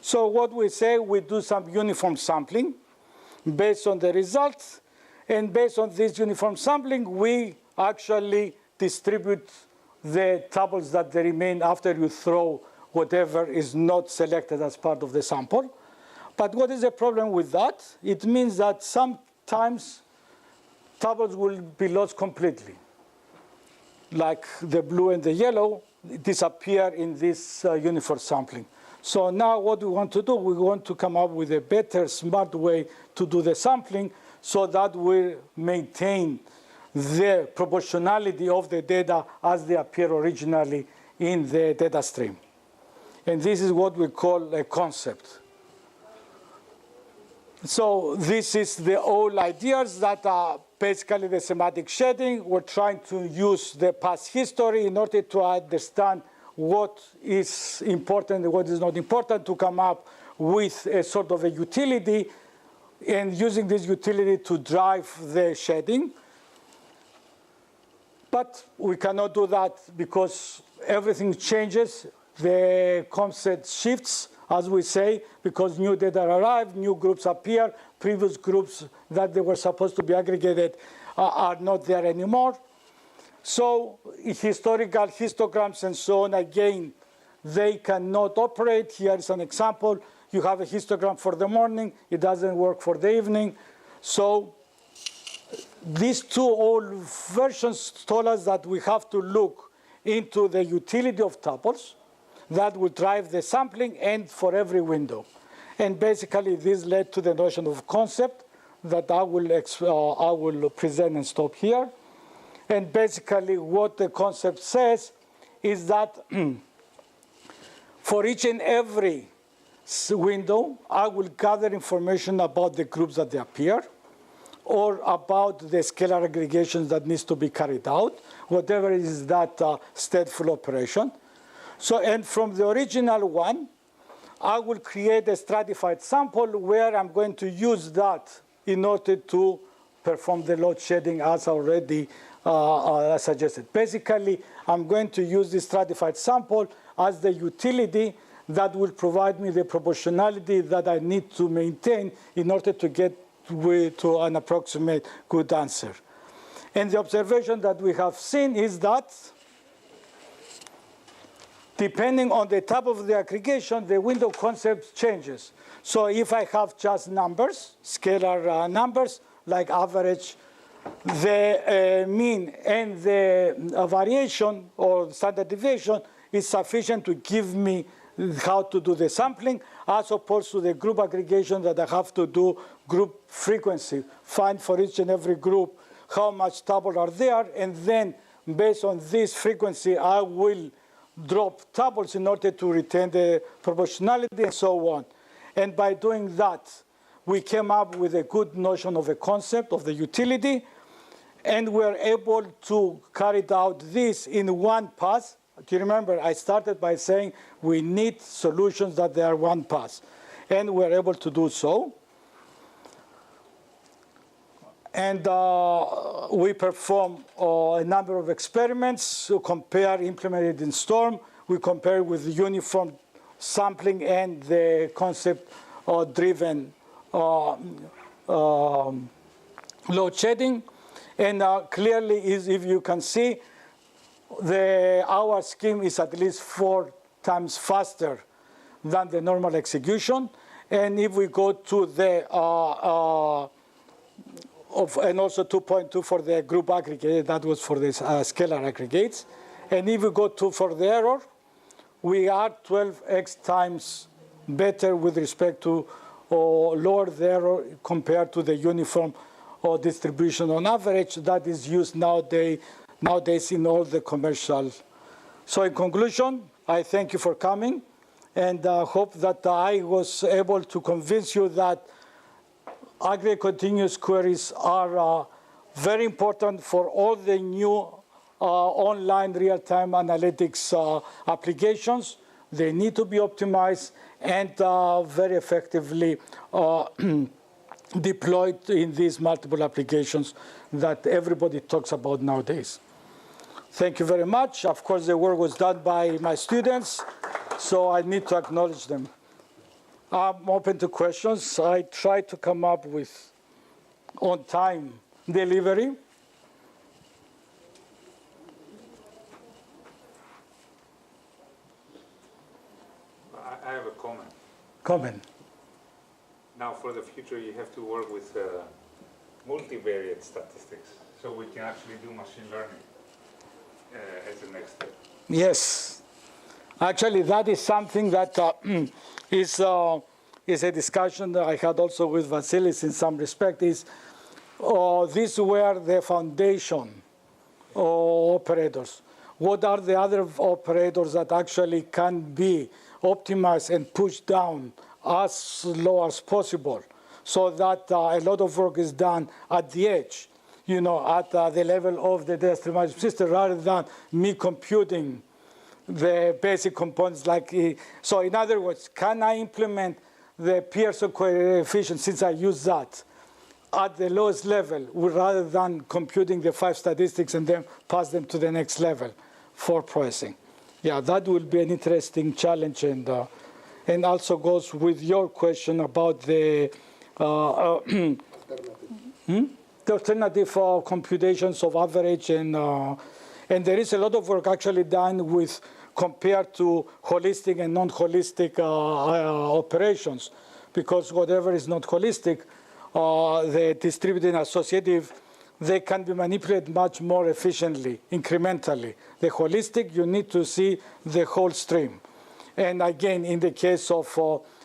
So what we say, we do some uniform sampling based on the results, and based on this uniform sampling, we actually distribute the tuples that they remain after you throw whatever is not selected as part of the sample. But what is the problem with that? It means that sometimes tuples will be lost completely. Like the blue and the yellow disappear in this uniform sampling. So now what we want to do, we want to come up with a better, smart way to do the sampling so that we maintain the proportionality of the data as they appear originally in the data stream. And this is what we call a concept. So this is the old ideas that are basically the semantic shading. We're trying to use the past history in order to understand what is important and what is not important to come up with a sort of a utility and using this utility to drive the shading. But we cannot do that because everything changes. The concept shifts, as we say, because new data arrive, new groups appear, previous groups that they were supposed to be aggregated are not there anymore. So historical histograms and so on, again, they cannot operate. Here is an example. You have a histogram for the morning. It doesn't work for the evening. So these two old versions told us that we have to look into the utility of tuples that will drive the sampling and for every window. And basically, this led to the notion of concept that I will present and stop here. And basically, what the concept says is that for each and every window, I will gather information about the groups that they appear or about the scalar aggregations that needs to be carried out, whatever is that stateful operation. So, and from the original one, I will create a stratified sample where I'm going to use that in order to perform the load shedding as already suggested. Basically, I'm going to use this stratified sample as the utility that will provide me the proportionality that I need to maintain in order to get to an approximate good answer. And the observation that we have seen is that depending on the type of the aggregation, the window concept changes. So if I have just numbers, scalar numbers, like average, the mean and the variation or standard deviation is sufficient to give me how to do the sampling, as opposed to the group aggregation that I have to do group frequency, find for each and every group how much tuple are there, and then based on this frequency, I will drop tuples in order to retain the proportionality and so on. And by doing that, we came up with a good notion of a concept of the utility, and we're able to carry out this in one pass. Do you remember I started by saying we need solutions that they are one pass, and we're able to do so. And we perform a number of experiments to compare implemented in Storm. We compare with the uniform sampling and the concept-driven load shedding. And clearly, if you can see, our scheme is at least 4 times faster than the normal execution. And if we go to the, and also 2.2 for the group aggregate, that was for the scalar aggregates. And if we go to for the error, we are 12x times better with respect to lower the error compared to the uniform distribution on average that is used nowadays in all the commercial. So in conclusion, I thank you for coming, and hope that I was able to convince you that aggregate continuous queries are very important for all the new online real-time analytics applications. They need to be optimized and very effectively deployed in these multiple applications that everybody talks about nowadays. Thank you very much. Of course, the work was done by my students, so I need to acknowledge them. I'm open to questions. I try to come up with on-time delivery. I have a comment. Comment. Now, for the future, you have to work with multivariate statistics, so we can actually do machine learning as the next step. Yes. Actually, that is something that is a discussion that I had also with Vasilis in some respect. These were the foundation operators. What are the other operators that actually can be optimized and pushed down as low as possible, so that a lot of work is done at the edge, at the level of the data stream management system, rather than me computing the basic components so in other words, can I implement the Pearson coefficient, since I use that, at the lowest level, rather than computing the 5 statistics and then pass them to the next level for processing? Yeah, that will be an interesting challenge, and also goes with your question about the alternative computations of average, and there is a lot of work actually done with compared to holistic and non-holistic operations, because whatever is not holistic, the distributed and associative, they can be manipulated much more efficiently, incrementally. The holistic, you need to see the whole stream. And again, in the case of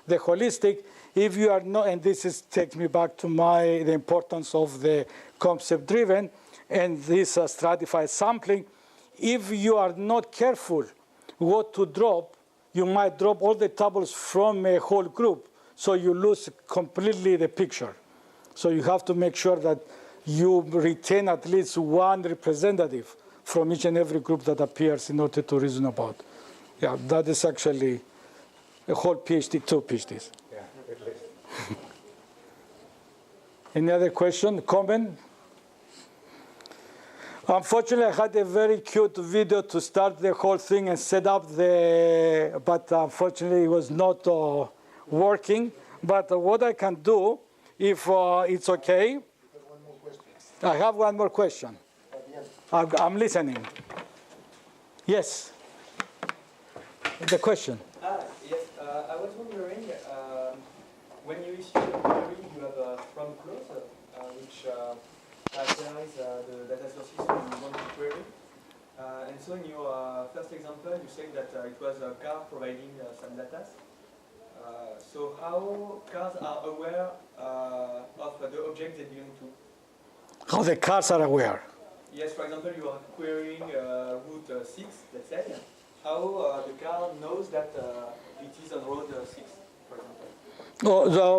the holistic, if you are not, and takes me back to the importance of the concept-driven and this stratified sampling, if you are not careful what to drop, you might drop all the tables from a whole group, so you lose completely the picture. So you have to make sure that you retain at least one representative from each and every group that appears in order to reason about. Yeah, that is actually a whole PhD, 2 PhDs. Yeah, at least. Any other question, comment? Unfortunately, I had a very cute video to start the whole thing and set up but unfortunately it was not working. But what I can do, if it's okay, I have one more question. I'm listening. Yes. The question. Yes. I was wondering, when you issue a query, you have a from clause, which characterize the data sources you want to query. And so in your first example, you said that it was a car providing some data. So how cars are aware of the object they belong to? How the cars are aware? Yes, for example, you are querying route 6, let's say. How the car knows that it is on road 6, for example?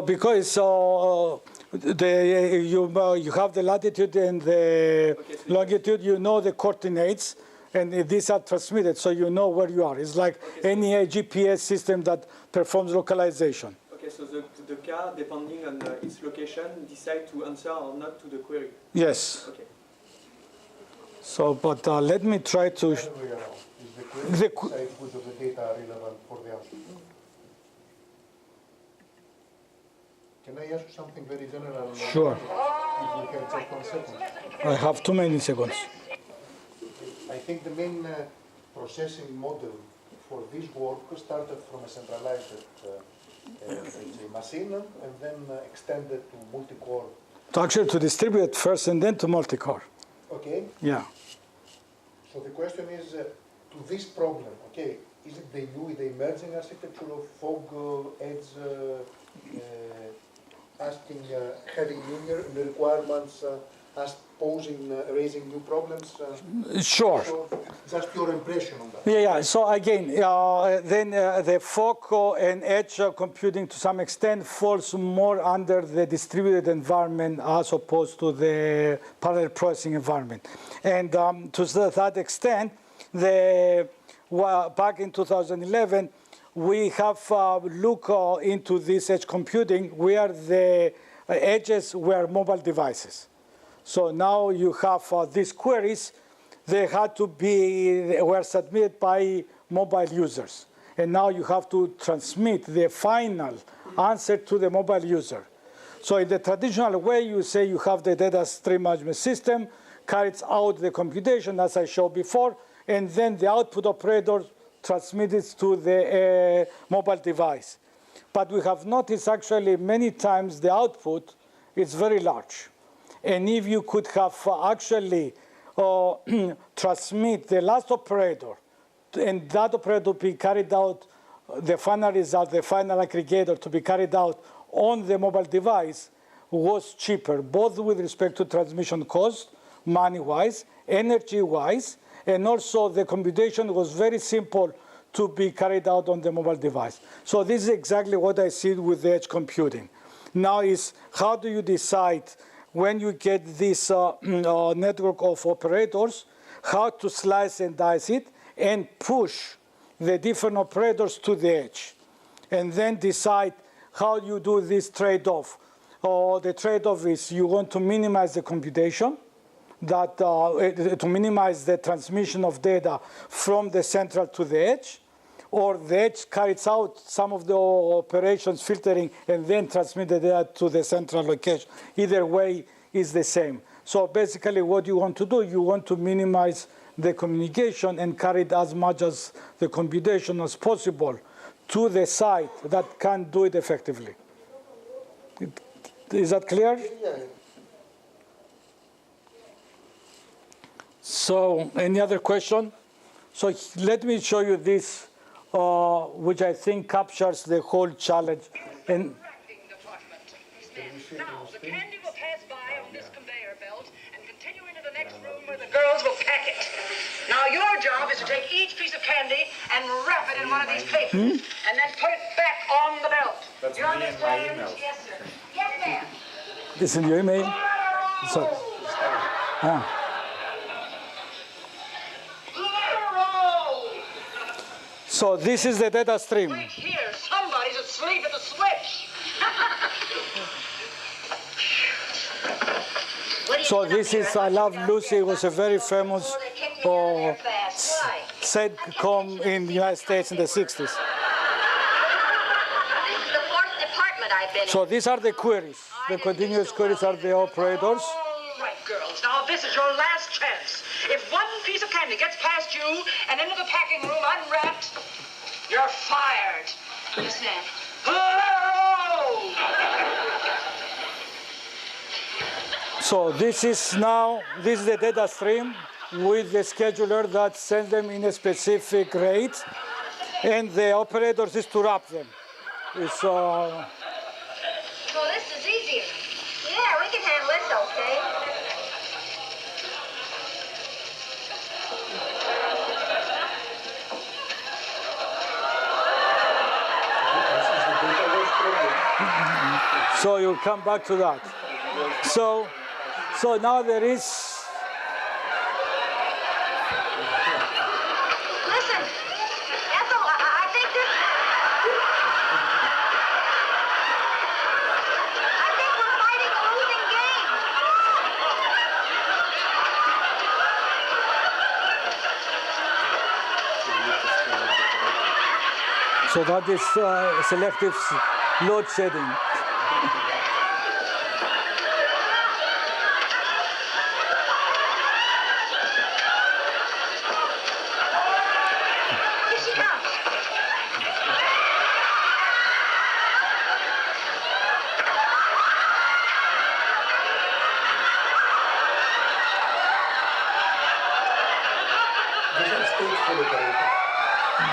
Because you have the latitude and the longitude, you know the coordinates, and these are transmitted, so you know where you are. It's like any GPS system that performs localization. Okay, so the car, depending on its location, decide to answer or not to the query? Yes. Okay. So, but let me try to... Is the query decide which of the data are relevant for the answer? Can I ask you something very general? Sure. If we have just 1 second. I have too many seconds. I think the main processing model for this work started from a centralized machine and then extended to multi-core. Actually, to distribute first and then to multi-core. Okay. Yeah. So the question is, to this problem, okay, is it the new, the emerging architecture of fog edge asking, having new requirements, posing, raising new problems? Sure. So just your impression on that. Yeah. So again, then the fog and edge computing to some extent falls more under the distributed environment as opposed to the parallel processing environment. And to that extent, back in 2011, we have looked into this edge computing where the edges were mobile devices. So now you have these queries, they were submitted by mobile users. And now you have to transmit the final answer to the mobile user. So in the traditional way, you say you have the data stream management system, carries out the computation, as I showed before, and then the output operator transmits it to the mobile device. But we have noticed actually many times the output is very large. And if you could have actually transmit the last operator, and that operator be carried out, the final result, the final aggregator to be carried out on the mobile device was cheaper, both with respect to transmission cost, money-wise, energy-wise, and also the computation was very simple to be carried out on the mobile device. So this is exactly what I see with the edge computing. Now is how do you decide when you get this network of operators, how to slice and dice it and push the different operators to the edge, and then decide how you do this trade-off. The trade-off is you want to minimize the computation, to minimize the transmission of data from the central to the edge, or the edge carries out some of the operations filtering and then transmit the data to the central location. Either way is the same. So basically what you want to do, you want to minimize the communication and carry as much as the computation as possible to the site that can do it effectively. Is that clear? Yeah. So any other question? So let me show you this, which I think captures the whole challenge. And now, the candy will pass by on this conveyor belt and continue into the next room where the girls will pack it. Now, your job is to take each piece of candy and wrap it in one of these papers and then put it back on the belt. That's You me and my understand? email. Yes, sir. Yes, ma'am. this is your email. So, so this is the data stream. Wait here. Somebody's asleep at the switch. So this is I Love Lucy. It was a very famous sitcom in the United States in the 60s. This is the 4th department I've been in. So these are the queries. The continuous queries are the operators. All right, girls. Now, this is your last chance. If one piece of candy gets past you and into the packing room unwrapped, you're fired. Yes, ma'am. Hello! So this is the data stream with the scheduler that sends them in a specific rate, and the operators is to wrap them. It's, So this is easier. Yeah, we can handle this, okay? so you'll come back to that. So now there is. Listen, Ethel, I think we're fighting a losing game. So that is selective load shedding.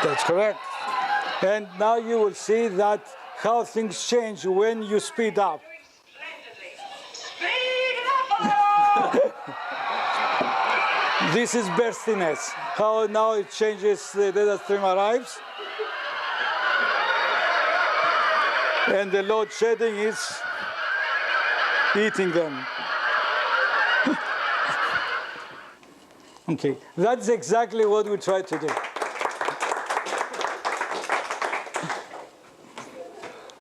That's correct. And now you will see that how things change when you speed up. Speed it up! This is burstiness. How now it changes, the data stream arrives. And the load shedding is eating them. Okay, that's exactly what we try to do.